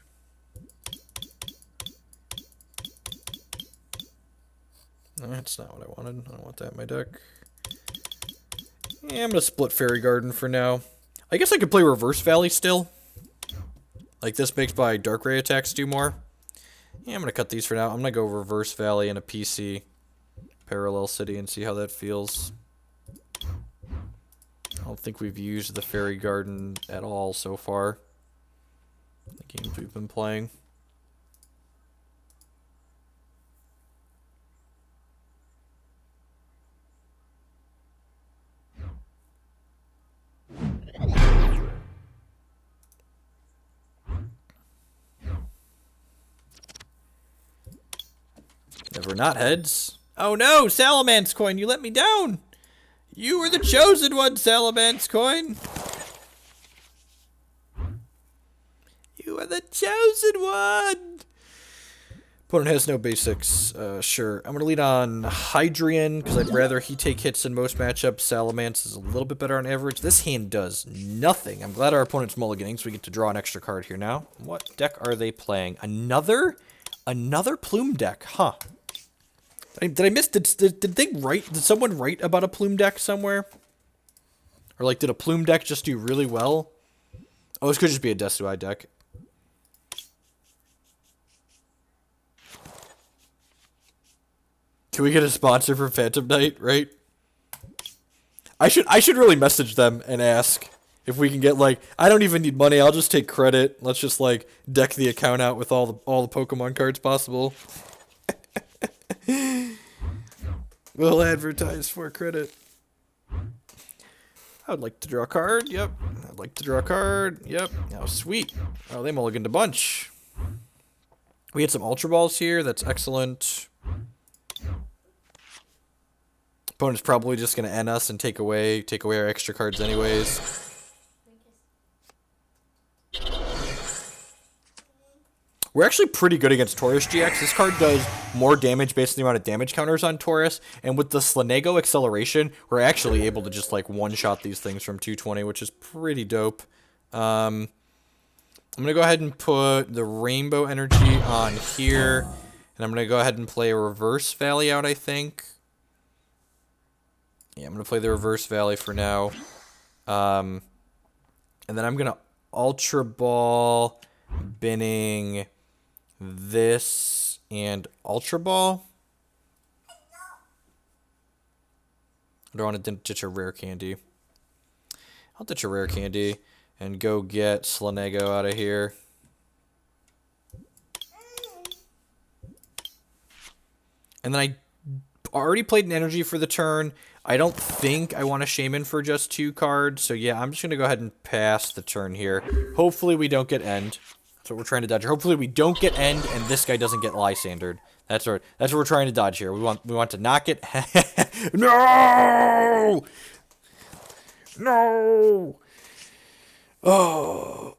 No, that's not what I wanted. I don't want that in my deck. Yeah, I'm going to split Fairy Garden for now. I guess I could play Reverse Valley still. Like this makes my Darkrai attacks do more. Yeah, I'm going to cut these for now. I'm going to go Reverse Valley and a PC Parallel City and see how that feels. I don't think we've used the Fairy Garden at all so far. The games we've been playing. Never not heads. Oh no, Salamence coin, you let me down! You were the chosen one, Salamence coin! You are the chosen one! Opponent has no basics. Sure. I'm going to lead on Hydreigon, because I'd rather he take hits in most matchups. Salamence is a little bit better on average. This hand does nothing. I'm glad our opponent's mulliganing, so we get to draw an extra card here now. What deck are they playing? Another Plume deck, huh? Did I miss? Did they write? Did someone write about a Plume deck somewhere? Or like, did a Plume deck just do really well? Oh, this could just be a Desuai deck. Can we get a sponsor for Phantom Knight? Right? I should really message them and ask if we can get like. I don't even need money. I'll just take credit. Let's just like deck the account out with all the Pokemon cards possible. We'll advertise for credit. I would like to draw a card. Yep. I'd like to draw a card. Yep. Oh, sweet. Oh, they mulliganed a bunch. We had some Ultra Balls here. That's excellent. Opponent's probably just gonna end us and take away our extra cards anyways. We're actually pretty good against Tauros GX. This card does more damage based on the amount of damage counters on Tauros, and with the Slaanego acceleration, we're actually able to just like one-shot these things from 220, which is pretty dope. I'm gonna go ahead and put the Rainbow Energy on here, and I'm gonna go ahead and play a Reverse Valley out, I think. Yeah, I'm gonna play the Reverse Valley for now. And then I'm gonna Ultra Ball, binning this and Ultra Ball. I don't want to ditch a Rare Candy. I'll ditch a Rare Candy and go get Slaanego out of here. And then I already played an energy for the turn. I don't think I want to Shaymin for just 2 cards. So yeah, I'm just going to go ahead and pass the turn here. Hopefully we don't get end. That's what we're trying to dodge. Hopefully we don't get end and this guy doesn't get Lysandre. That's what we're trying to dodge here. We want to knock it. No! No! Oh.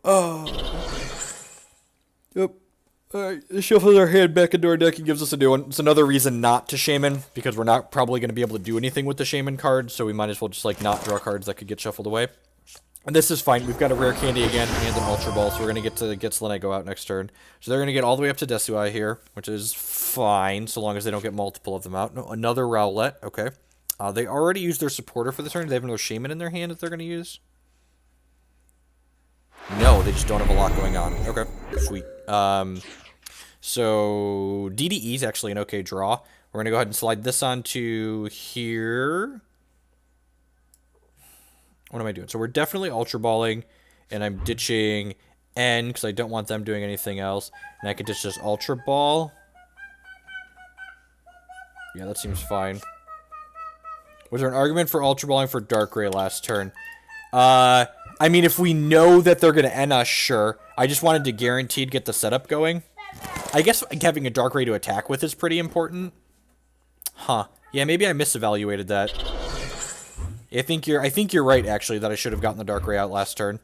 Yep. Alright, it shuffles our hand back into our deck and gives us a new one. It's another reason not to Shaymin, because we're not probably going to be able to do anything with the Shaymin card, so we might as well just, like, not draw cards that could get shuffled away. And this is fine. We've got a Rare Candy again and an Ultra Ball, so we're going to get Slaanego out next turn. So they're going to get all the way up to Desui here, which is fine, so long as they don't get multiple of them out. No, another Rowlet, okay. They already used their supporter for the turn. Do they have another Shaymin in their hand that they're going to use? No, they just don't have a lot going on. Okay, sweet. So DDE is actually an okay draw. We're going to go ahead and slide this onto here. What am I doing? So we're definitely Ultra Balling, and I'm ditching N because I don't want them doing anything else. And I could ditch just Ultra Ball. Yeah, that seems fine. Was there an argument for Ultra Balling for Darkrai last turn? I mean, if we know that they're going to end us, sure. I just wanted to guaranteed get the setup going. I guess having a Darkrai to attack with is pretty important. Huh. Yeah, maybe I misevaluated that. I think you're right, actually, that I should have gotten the Darkrai out last turn.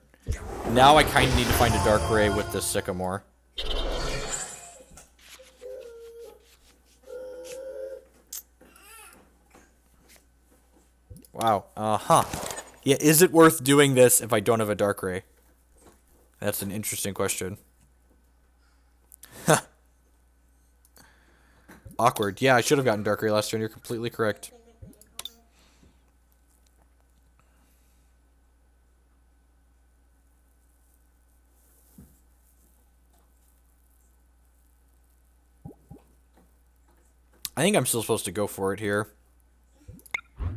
Now I kind of need to find a Darkrai with this Sycamore. Wow. Uh-huh. Yeah, is it worth doing this if I don't have a Darkrai? That's an interesting question. Awkward. Yeah, I should have gotten Darkrai last turn. You're completely correct. I think I'm still supposed to go for it here. I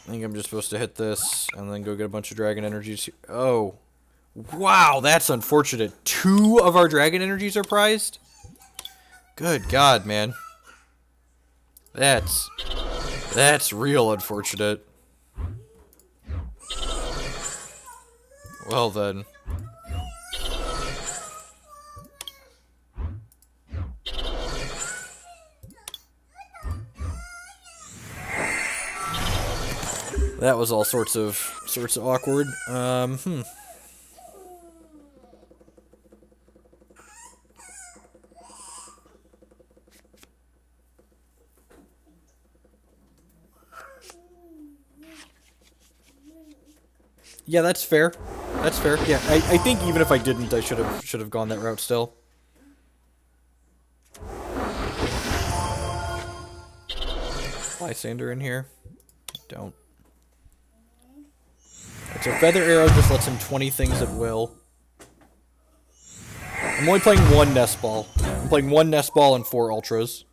think I'm just supposed to hit this and then go get a bunch of Dragon Energies. Oh. Wow, that's unfortunate. 2 of our Dragon Energies are prized? Good God, man. That's real unfortunate. Well then. That was all sorts of awkward. Yeah, that's fair. That's fair. Yeah, I think even if I didn't, I should have gone that route still. Lysandre in here. Don't. So Feather Arrow just lets him 20 things at will. I'm only playing 1 Nest Ball. I'm playing 1 Nest Ball and 4 Ultras.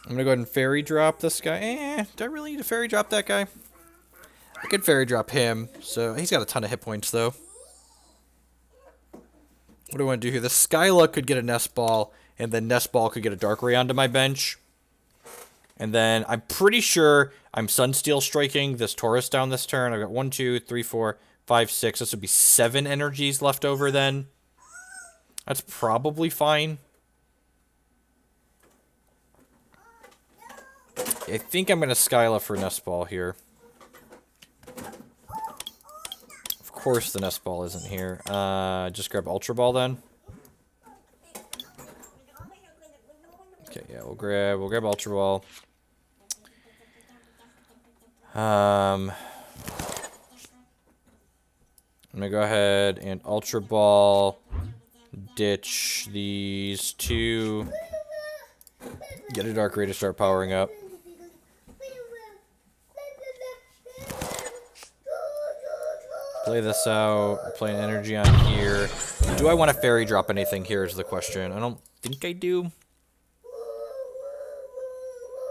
I'm gonna go ahead and Fairy Drop this guy. Do I really need to Fairy Drop that guy? I could Fairy Drop him. So he's got a ton of hit points though. What do I want to do here? The Skyla could get a Nest Ball, and then Nest Ball could get a Darkrai onto my bench. And then I'm pretty sure I'm Sunsteel striking this Tauros down this turn. I've got 1, 2, 3, 4, 5, 6. This would be 7 energies left over then. That's probably fine. I think I'm going to Skyla for Nest Ball here. Of course the Nest Ball isn't here. Just grab Ultra Ball then. Okay, yeah, we'll grab Ultra Ball. I'm gonna go ahead and Ultra Ball, ditch these two, get a Darkrai to start powering up. Play this out, play an energy on here. Do I want to Fairy Drop anything here is the question. I don't think I do.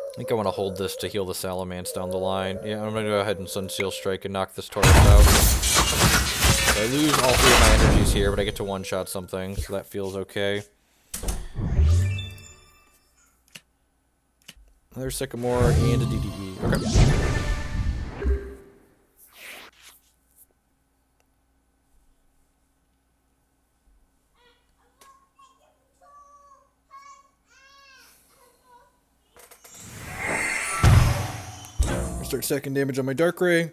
I think I want to hold this to heal the Salamence down the line. Yeah, I'm going to go ahead and Sunseal Strike and knock this Taurus out. So I lose all 3 of my energies here, but I get to one-shot something, so that feels okay. Another Sycamore and a DDE. Okay. Start second damage on my Darkrai.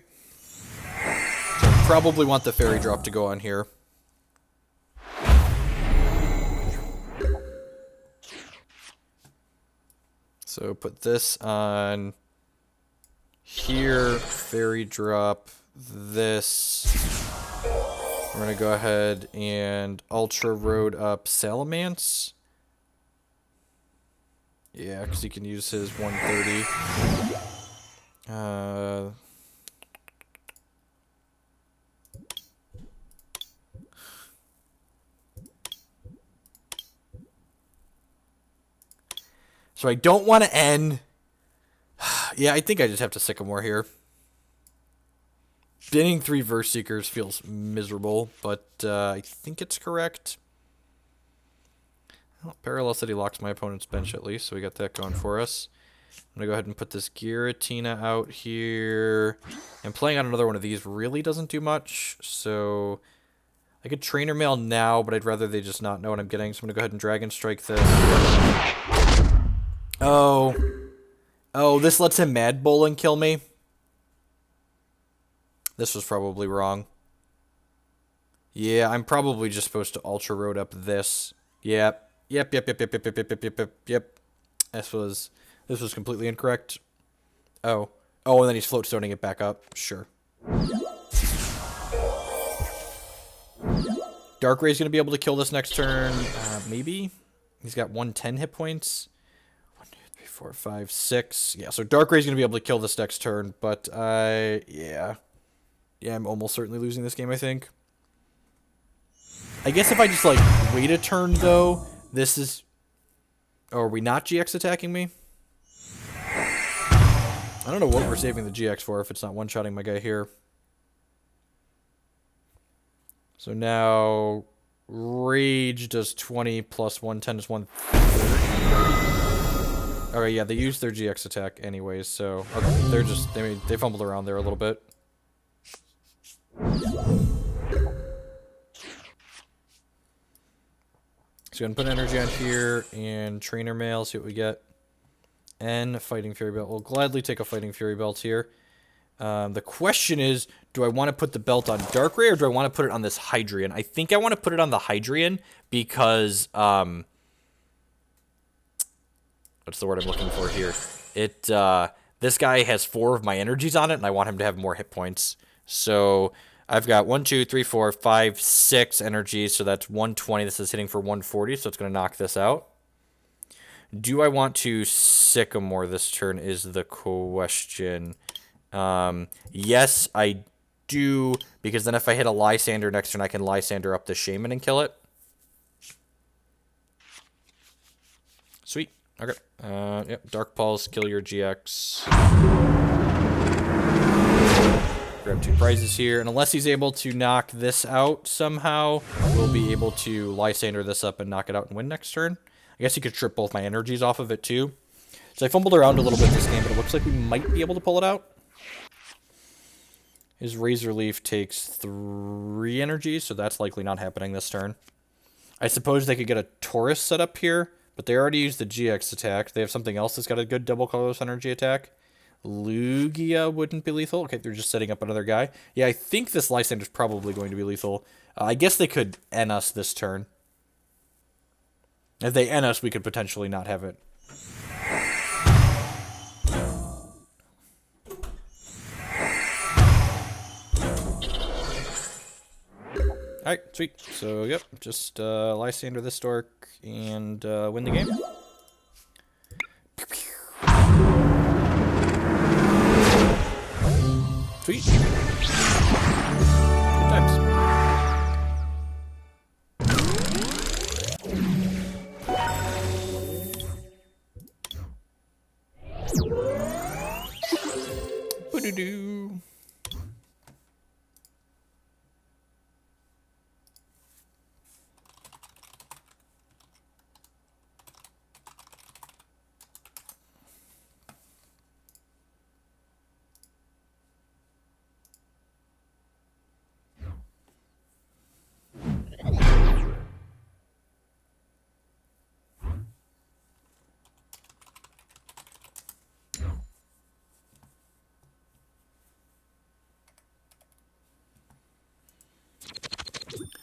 So I probably want the Fairy Drop to go on here. So put this on here, Fairy Drop this. We're going to go ahead and Ultra Road up Salamence. Yeah, because he can use his 130. So I don't want to end. Yeah, I think I just have to Sycamore here. Binning 3 Verse Seekers feels miserable, but I think it's correct. Well, Parallel City locks my opponent's bench at least, so we got that going for us. I'm going to go ahead and put this Giratina out here. And playing on another one of these really doesn't do much, so I could Trainer Mail now, but I'd rather they just not know what I'm getting, so I'm going to go ahead and Dragon Strike this. Oh. Oh, this lets him Mad Bull and kill me? This was probably wrong. Yeah, I'm probably just supposed to Ultra Road up this. Yep. Yep. This was completely incorrect. Oh. Oh, and then he's float stoning it back up. Sure. Darkray's going to be able to kill this next turn. Maybe? He's got 110 hit points. 1, 2, 3, 4, 5, 6. Yeah, so Darkray's going to be able to kill this next turn, but yeah. Yeah, I'm almost certainly losing this game, I think. I guess if I just, like, wait a turn, though, this is... Oh, are we not GX attacking me? I don't know what we're saving the GX for if it's not one-shotting my guy here. So now... Rage does 20 plus 110 is 130. Okay, yeah, they used their GX attack anyways, so... Okay, they're just... They fumbled around there a little bit. So I'm going to put energy on here and Trainer Mail, see what we get. And Fighting Fury Belt. We'll gladly take a Fighting Fury Belt here. The question is, do I want to put the belt on Darkrai or do I want to put it on this Hydreigon? I think I want to put it on the Hydreigon because, what's the word I'm looking for here? This guy has 4 of my energies on it and I want him to have more hit points. So I've got 1, 2, 3, 4, 5, 6 energies, so that's 120. This is hitting for 140, so it's going to knock this out. Do I want to Sycamore this turn is the question. Yes, I do, because then if I hit a Lysandre next turn, I can Lysandre up the Shaymin and kill it. Sweet. Okay. Yep. Dark Pulse, kill your GX. Grab 2 prizes here, and unless he's able to knock this out somehow, we'll be able to Lysandre this up and knock it out and win next turn. I guess he could trip both my energies off of it too. So I fumbled around a little bit this game, but it looks like we might be able to pull it out. His Razor Leaf takes 3 energy, so that's likely not happening this turn. I suppose they could get a Taurus set up here, but they already used the GX attack. They have something else that's got a good double colorless energy attack. Lugia wouldn't be lethal. Okay, they're just setting up another guy. Yeah, I think this Lysandre is probably going to be lethal. I guess they could N us this turn. If they N us, we could potentially not have it. Alright, sweet. So, yep, just Lysandre this dork and win the game. Sweet. Good times. Boo-doo-doo.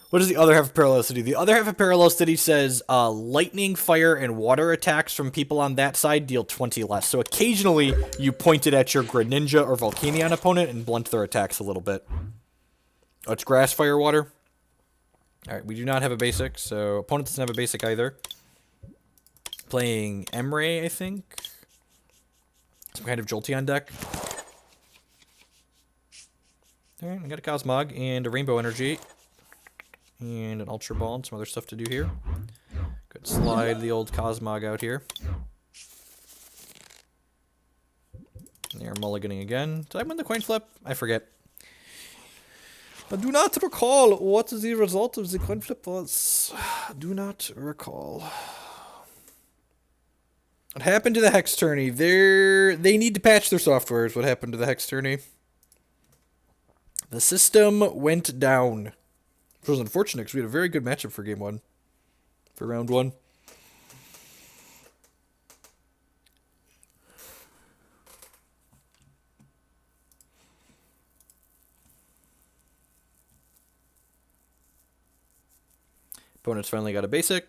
What does the other half of Parallel City? The other half of Parallel City says lightning, fire, and water attacks from people on that side deal 20 less. So occasionally you point it at your Greninja or Volcanion opponent and blunt their attacks a little bit. Oh, it's grass, fire, water. Alright, we do not have a basic, so opponent doesn't have a basic either. Playing Emray, I think. Some kind of Jolteon deck. Alright, we got a Cosmog and a Rainbow Energy. And an Ultra Ball and some other stuff to do here. Good slide the old Cosmog out here. They're mulliganing again. Did I win the coin flip? I forget. I do not recall what the result of the coin flip was. Do not recall. What happened to the Hex Tourney? They need to patch their software is what happened to the Hex Tourney. The system went down. Which was unfortunate because we had a very good matchup for game 1. For round 1. Opponents finally got a basic.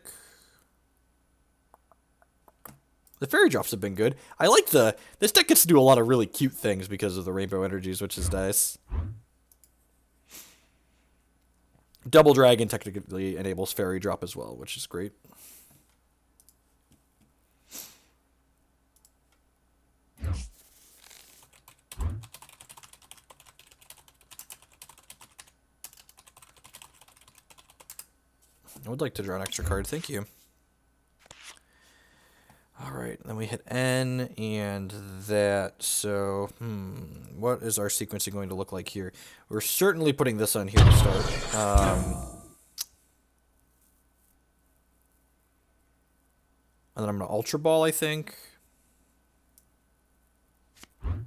The Fairy Drops have been good. I like this deck gets to do a lot of really cute things because of the Rainbow Energies, which is nice. Double Dragon technically enables Fairy Drop as well, which is great. I would like to draw an extra card, thank you. Alright, then we hit N and that, so, what is our sequencing going to look like here? We're certainly putting this on here to start. And then I'm going to Ultra Ball, I think. I'm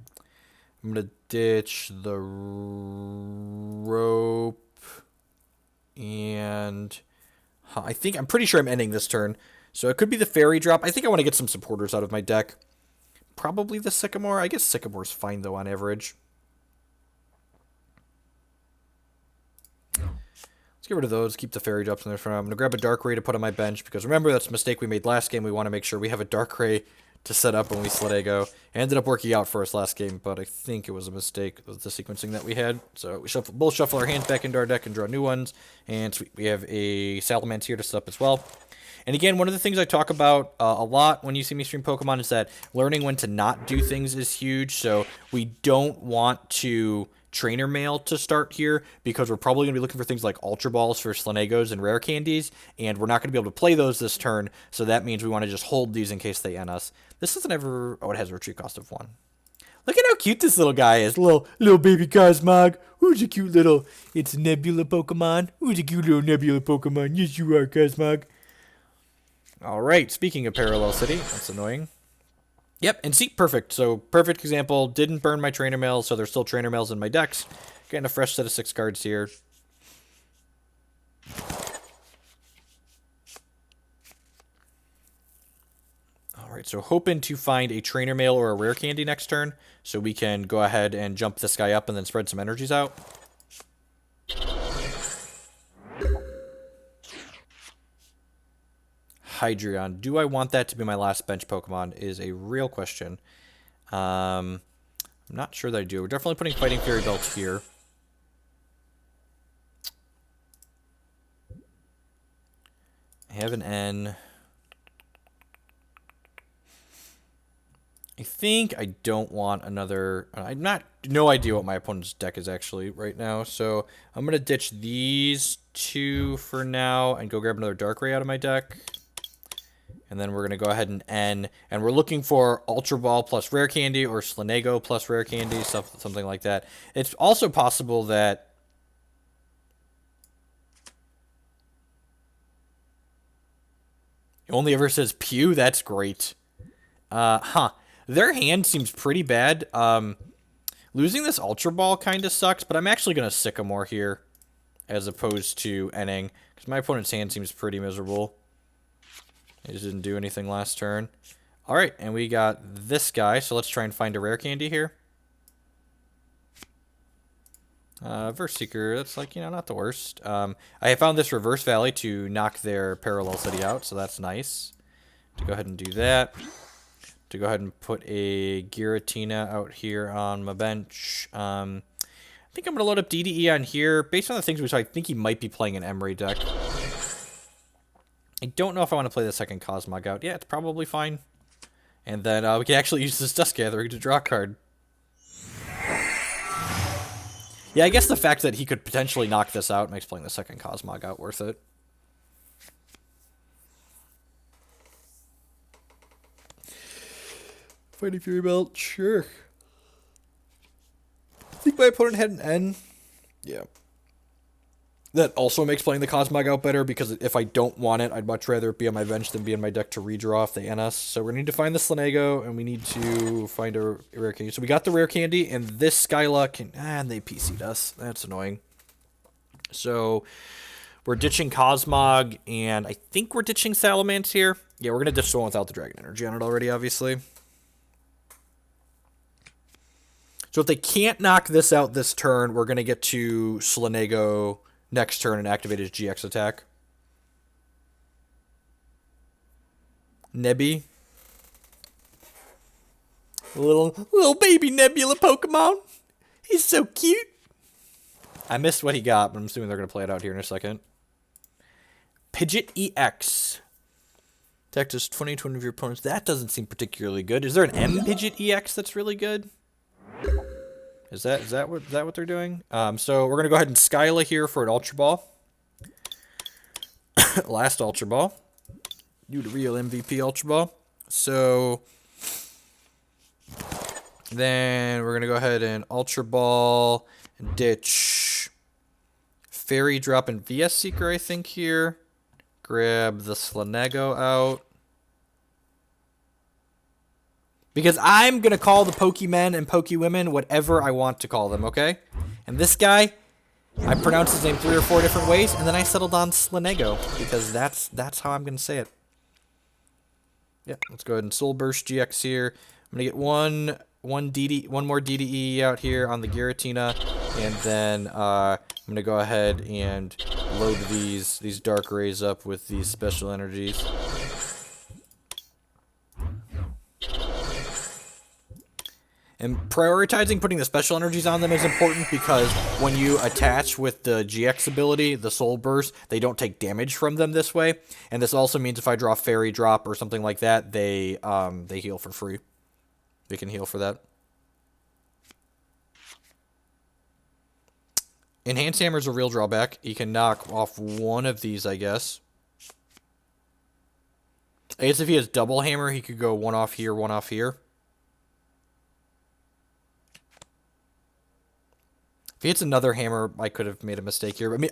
going to ditch the rope, and I'm pretty sure I'm ending this turn. So it could be the Fairy Drop. I think I want to get some supporters out of my deck. Probably the Sycamore. I guess Sycamore's fine, though, on average. Let's get rid of those. Keep the Fairy Drops in there for now. I'm going to grab a Darkrai to put on my bench, because remember, that's a mistake we made last game. We want to make sure we have a Darkrai to set up when we Slidego. It ended up working out for us last game, but I think it was a mistake with the sequencing that we had. So we both shuffle our hands back into our deck and draw new ones. And sweet, we have a Salamence here to set up as well. And again, one of the things I talk about a lot when you see me stream Pokemon is that learning when to not do things is huge. So we don't want to Trainer Mail to start here because we're probably going to be looking for things like Ultra Balls for Slanegos and Rare Candies, and we're not going to be able to play those this turn, so that means we want to just hold these in case they N us. This doesn't ever... Oh, it has a retreat cost of 1. Look at how cute this little guy is. Little baby Cosmog. Who's a cute little... It's a Nebula Pokemon. Who's a cute little Nebula Pokemon? Yes, you are, Cosmog. Alright, speaking of Parallel City, that's annoying. Yep, and see, perfect. So, perfect example. Didn't burn my Trainer Mail, so there's still Trainer Mails in my decks. Getting a fresh set of 6 cards here. Alright, so hoping to find a Trainer Mail or a Rare Candy next turn, so we can go ahead and jump this guy up and then spread some energies out. Hydreigon. Do I want that to be my last bench Pokemon is a real question. I'm not sure that I do. We're definitely putting Fighting Fairy Belt here. I have an N. I think I don't want another... no idea what my opponent's deck is actually right now, so I'm going to ditch these 2 for now and go grab another Darkrai out of my deck. And then we're going to go ahead and N, and we're looking for Ultra Ball plus Rare Candy or Slaanego plus Rare Candy, something like that. It's also possible that... It only ever says Pew? That's great. Their hand seems pretty bad. Losing this Ultra Ball kind of sucks, but I'm actually going to Sycamore here as opposed to N-ing, because my opponent's hand seems pretty miserable. He just didn't do anything last turn. Alright, and we got this guy, so let's try and find a Rare Candy here. Verse Seeker, that's like, not the worst. I found this Reverse Valley to knock their Parallel City out, so that's nice. To go ahead and do that. To go ahead and put a Giratina out here on my bench. I think I'm going to load up DDE on here. Based on the things which I think he might be playing an Emery deck. I don't know if I want to play the second Cosmog out. Yeah, it's probably fine. And then we can actually use this Dust Gathering to draw a card. Yeah, I guess the fact that he could potentially knock this out makes playing the second Cosmog out worth it. Fighting Fury Belt, sure. I think my opponent had an N. Yeah. That also makes playing the Cosmog out better, because if I don't want it, I'd much rather it be on my bench than be in my deck to redraw if they NS. So we need to find the Slaanego, and we need to find a Rare Candy. So we got the Rare Candy, and this Skyla can... and they PC'd us. That's annoying. So we're ditching Cosmog, and I think we're ditching Salamence here. Yeah, we're going to ditch the one without the Dragon Energy on it already, obviously. So if they can't knock this out this turn, we're going to get to Slaanego next turn and activate his GX attack. Nebby. Little baby Nebula Pokemon. He's so cute. I missed what he got, but I'm assuming they're going to play it out here in a second. Pidgeot-EX. Attack does 20 of your opponents. That doesn't seem particularly good. Is there an M Pidgeot-EX that's really good? Is that what they're doing? So we're gonna go ahead and Skyla here for an Ultra Ball. Last Ultra Ball. You the real MVP Ultra Ball. So then we're gonna go ahead and Ultra Ball and ditch Fairy Drop and VS Seeker, I think, here. Grab the Slaanego out. Because I'm going to call the Pokemen and Pokewomen whatever I want to call them, okay? And this guy, I pronounced his name 3 or 4 different ways, and then I settled on Slaanego, because that's how I'm going to say it. Yeah, let's go ahead and Soul Burst GX here. I'm going to get one more DDE out here on the Giratina, and then I'm going to go ahead and load these Dark Rays up with these special energies. And prioritizing putting the special energies on them is important, because when you attach with the GX ability, the Soul Burst, they don't take damage from them this way. And this also means if I draw Fairy Drop or something like that, they heal for free. They can heal for that. Enhanced Hammer is a real drawback. You can knock off one of these, I guess. I guess if he has Double Hammer, he could go one off here, one off here. If he hits another hammer, I could have made a mistake here. I mean,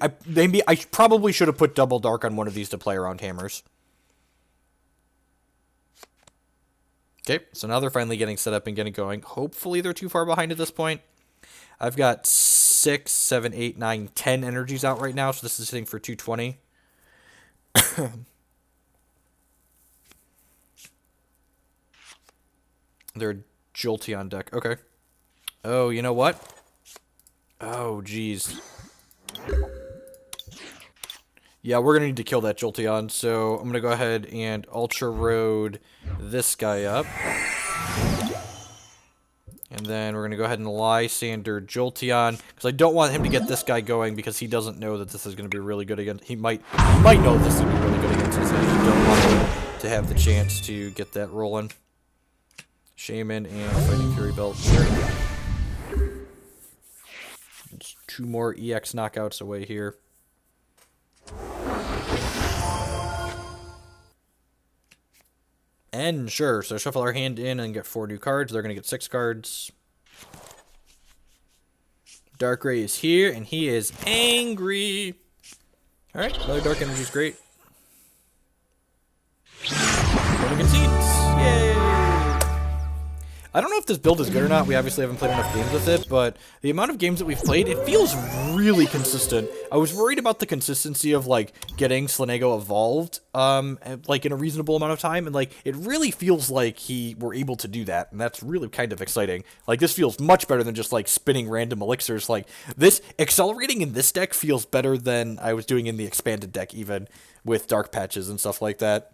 I probably should have put Double Dark on one of these to play around hammers. Okay, so now they're finally getting set up and getting going. Hopefully they're too far behind at this point. I've got 6, 7, 8, 9, 10 energies out right now, so this is sitting for 220. They're Jolteon deck. Okay. Oh, you know what? Oh, jeez. Yeah, we're going to need to kill that Jolteon, so I'm going to go ahead and Ultra Road this guy up. And then we're going to go ahead and Lysandre Jolteon, because I don't want him to get this guy going, because he doesn't know that this is going to be really good against... He might know this is going to be really good against us, and I don't want him to have the chance to get that rolling. Shaymin and Fighting Fury Belt. It's 2 more EX knockouts away here. And sure, so shuffle our hand in and get 4 new cards. They're going to get 6 cards. Darkrai is here, and he is angry. Alright, another Dark Energy is great. Golden Concedes. Yay! I don't know if this build is good or not. We obviously haven't played enough games with it, but the amount of games that we've played, it feels really consistent. I was worried about the consistency of, like, getting Slaanego evolved, like, in a reasonable amount of time, and, like, it really feels like we're able to do that, and that's really kind of exciting. Like, this feels much better than just, like, spinning random elixirs. Like, this, accelerating in this deck feels better than I was doing in the expanded deck, even, with dark patches and stuff like that.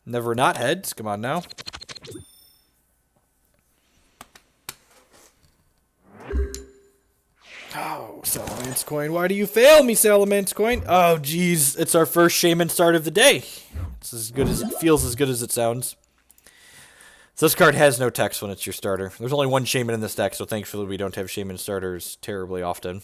Never not heads. Come on now. Oh, Salamence coin. Why do you fail me, Salamence coin? Oh, jeez. It's our first Shaymin start of the day. It's as good as it feels, as good as it sounds. So this card has no text when it's your starter. There's only one Shaymin in this deck, so thankfully we don't have Shaymin starters terribly often.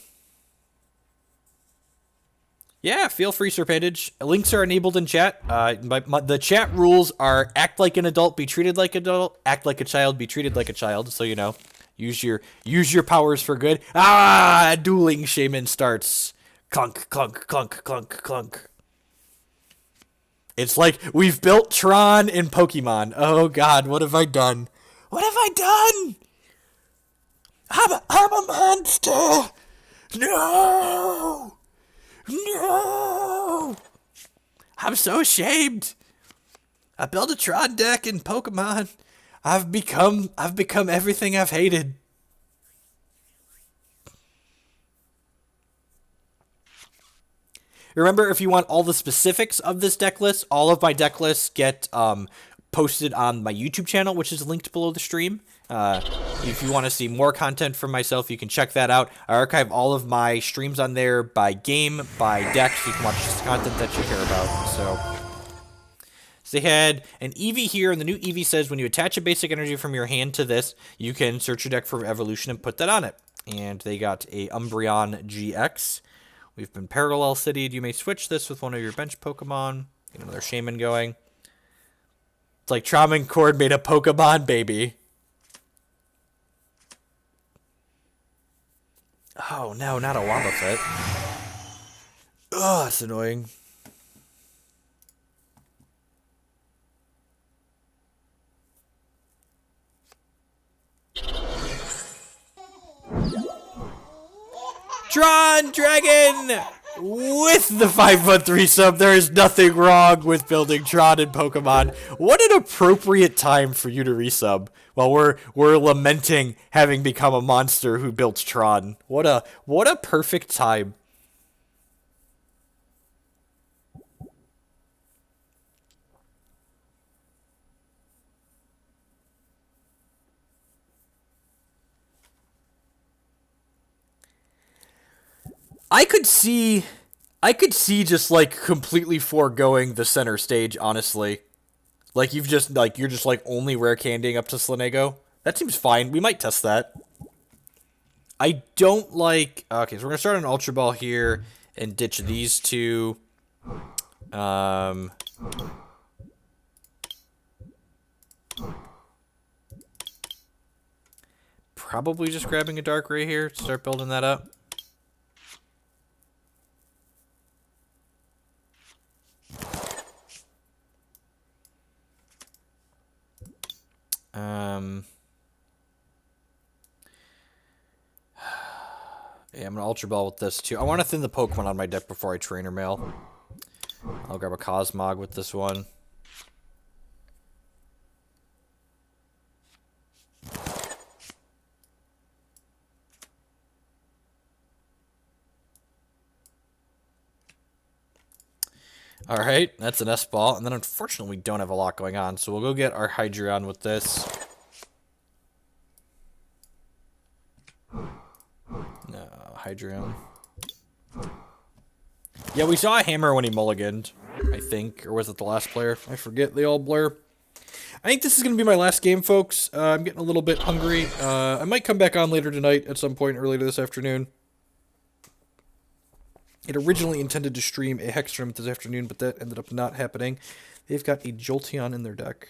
Yeah, feel free, Serpentage. Links are enabled in chat. The chat rules are act like an adult, be treated like an adult, act like a child, be treated like a child. So, you know, use your powers for good. Ah, dueling Shaymin starts. Clunk, clunk, clunk, clunk, clunk. It's like we've built Tron in Pokemon. Oh, God, what have I done? What have I done? I'm a monster. No. No! I'm so ashamed. I built a Tron deck in Pokemon. I've become everything I've hated. Remember, if you want all the specifics of this deck list, all of my deck lists get posted on my YouTube channel, which is linked below the stream. If you want to see more content from myself, you can check that out. I archive all of my streams on there by game, by deck, so you can watch just the content that you care about. So they had an Eevee here, and the new Eevee says when you attach a basic energy from your hand to this, you can search your deck for evolution and put that on it. And they got a Umbreon GX. We've been Parallel City. You may switch this with one of your bench Pokemon. Get another Shaymin going. It's like Trauming made a Pokemon baby. Oh, no, not a Wobbuffet. Ugh, that's annoying. Tron Dragon! With the 513 sub, there is nothing wrong with building Tron in Pokemon. What an appropriate time for you to resub while we're lamenting having become a monster who built Tron. What a perfect time. I could see just like completely foregoing the center stage, honestly. Like you're just like only rare candying up to Slaanego. That seems fine. We might test that. I don't like. Okay, so we're gonna start an Ultra Ball here and ditch these two. Probably just grabbing a Darkrai here to start building that up. Okay, I'm gonna Ultra Ball with this too. I want to thin the Pokemon on my deck before I Trainer Mail. I'll grab a Cosmog with this one. Alright, that's an S-Ball. And then unfortunately we don't have a lot going on, so we'll go get our Hydreigon with this. No, Hydreigon. Yeah, we saw a hammer when he mulliganed, I think. Or was it the last player? I forget, they all blur. I think this is going to be my last game, folks. I'm getting a little bit hungry. I might come back on later tonight at some point or later this afternoon. It originally intended to stream a Hex tournament this afternoon, but that ended up not happening. They've got a Jolteon in their deck.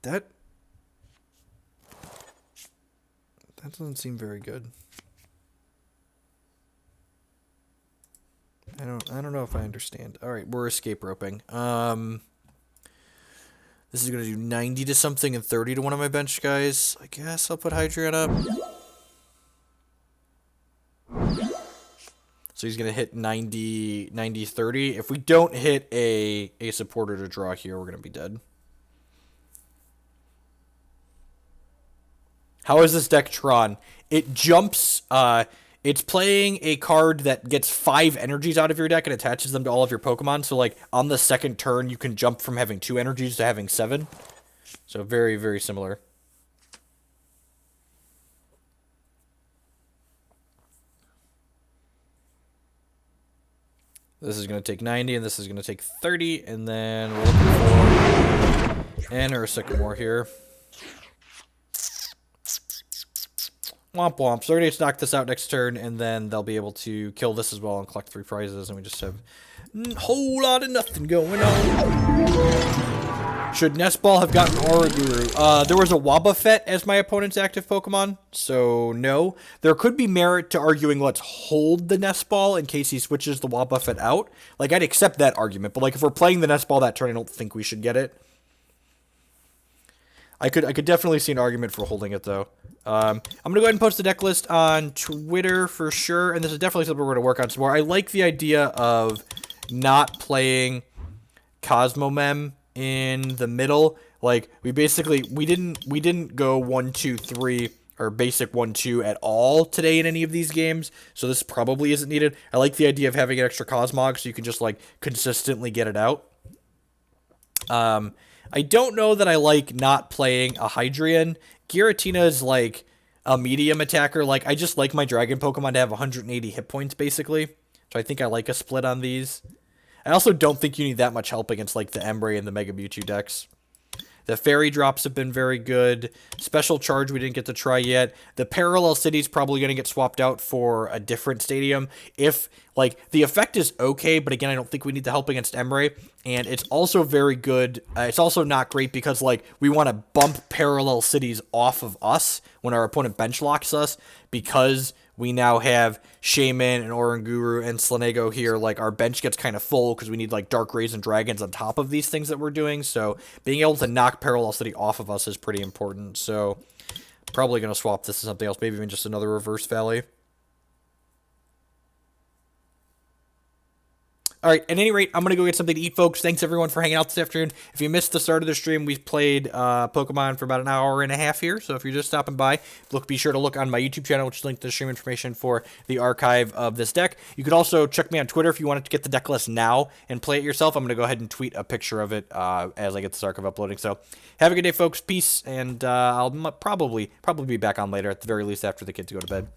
That doesn't seem very good. I don't know if I understand. All right, we're escape roping. This is going to do 90 to something and 30 to one of my bench guys. I guess I'll put Hydreigon up. So he's going to hit 90, 90, 30. If we don't hit a supporter to draw here, we're going to be dead. How is this deck Tron? It jumps... It's playing a card that gets 5 energies out of your deck and attaches them to all of your Pokemon. So, like, on the second turn, you can jump from having 2 energies to having 7. So, very, very similar. This is going to take 90, and this is going to take 30. And then we're looking for an Sycamore here. Womp womp. So we're going to knock this out next turn, and then they'll be able to kill this as well and collect 3 prizes, and we just have a whole lot of nothing going on. Should Nestball have gotten Oranguru? There was a Wobbuffet as my opponent's active Pokemon, so no. There could be merit to arguing let's hold the Nestball in case he switches the Wobbuffet out. Like, I'd accept that argument, but like if we're playing the Nestball that turn, I don't think we should get it. I could definitely see an argument for holding it, though. I'm going to go ahead and post the deck list on Twitter for sure, and this is definitely something we're going to work on some more. I like the idea of not playing Cosmoem in the middle. Like, we didn't go 1, 2, 3 or basic 1, 2 at all today in any of these games, so this probably isn't needed. I like the idea of having an extra Cosmog so you can just, like, consistently get it out. I don't know that I like not playing a Hydreigon. Giratina is like a medium attacker. Like, I just like my Dragon Pokemon to have 180 hit points, basically. So I think I like a split on these. I also don't think you need that much help against, like, the Embryo and the Mega Mewtwo decks. The Fairy Drops have been very good. Special Charge we didn't get to try yet. The Parallel City's probably going to get swapped out for a different stadium. If, like, the effect is okay, but again, I don't think we need the help against Embryo. And it's also very good. It's also not great because, like, we want to bump Parallel Cities off of us when our opponent bench locks us because we now have Shaymin and Oranguru and Slanego here. Like, our bench gets kind of full because we need, like, Darkrays and Dragons on top of these things that we're doing. So being able to knock Parallel City off of us is pretty important. So probably going to swap this to something else. Maybe even just another Reverse Valley. All right, at any rate, I'm going to go get something to eat, folks. Thanks, everyone, for hanging out this afternoon. If you missed the start of the stream, we've played Pokemon for about an hour and a half here. So if you're just stopping by, be sure to look on my YouTube channel, which is linked to the stream information for the archive of this deck. You could also check me on Twitter if you wanted to get the deck list now and play it yourself. I'm going to go ahead and tweet a picture of it as I get this archive uploading. So have a good day, folks. Peace, and I'll probably be back on later, at the very least after the kids go to bed.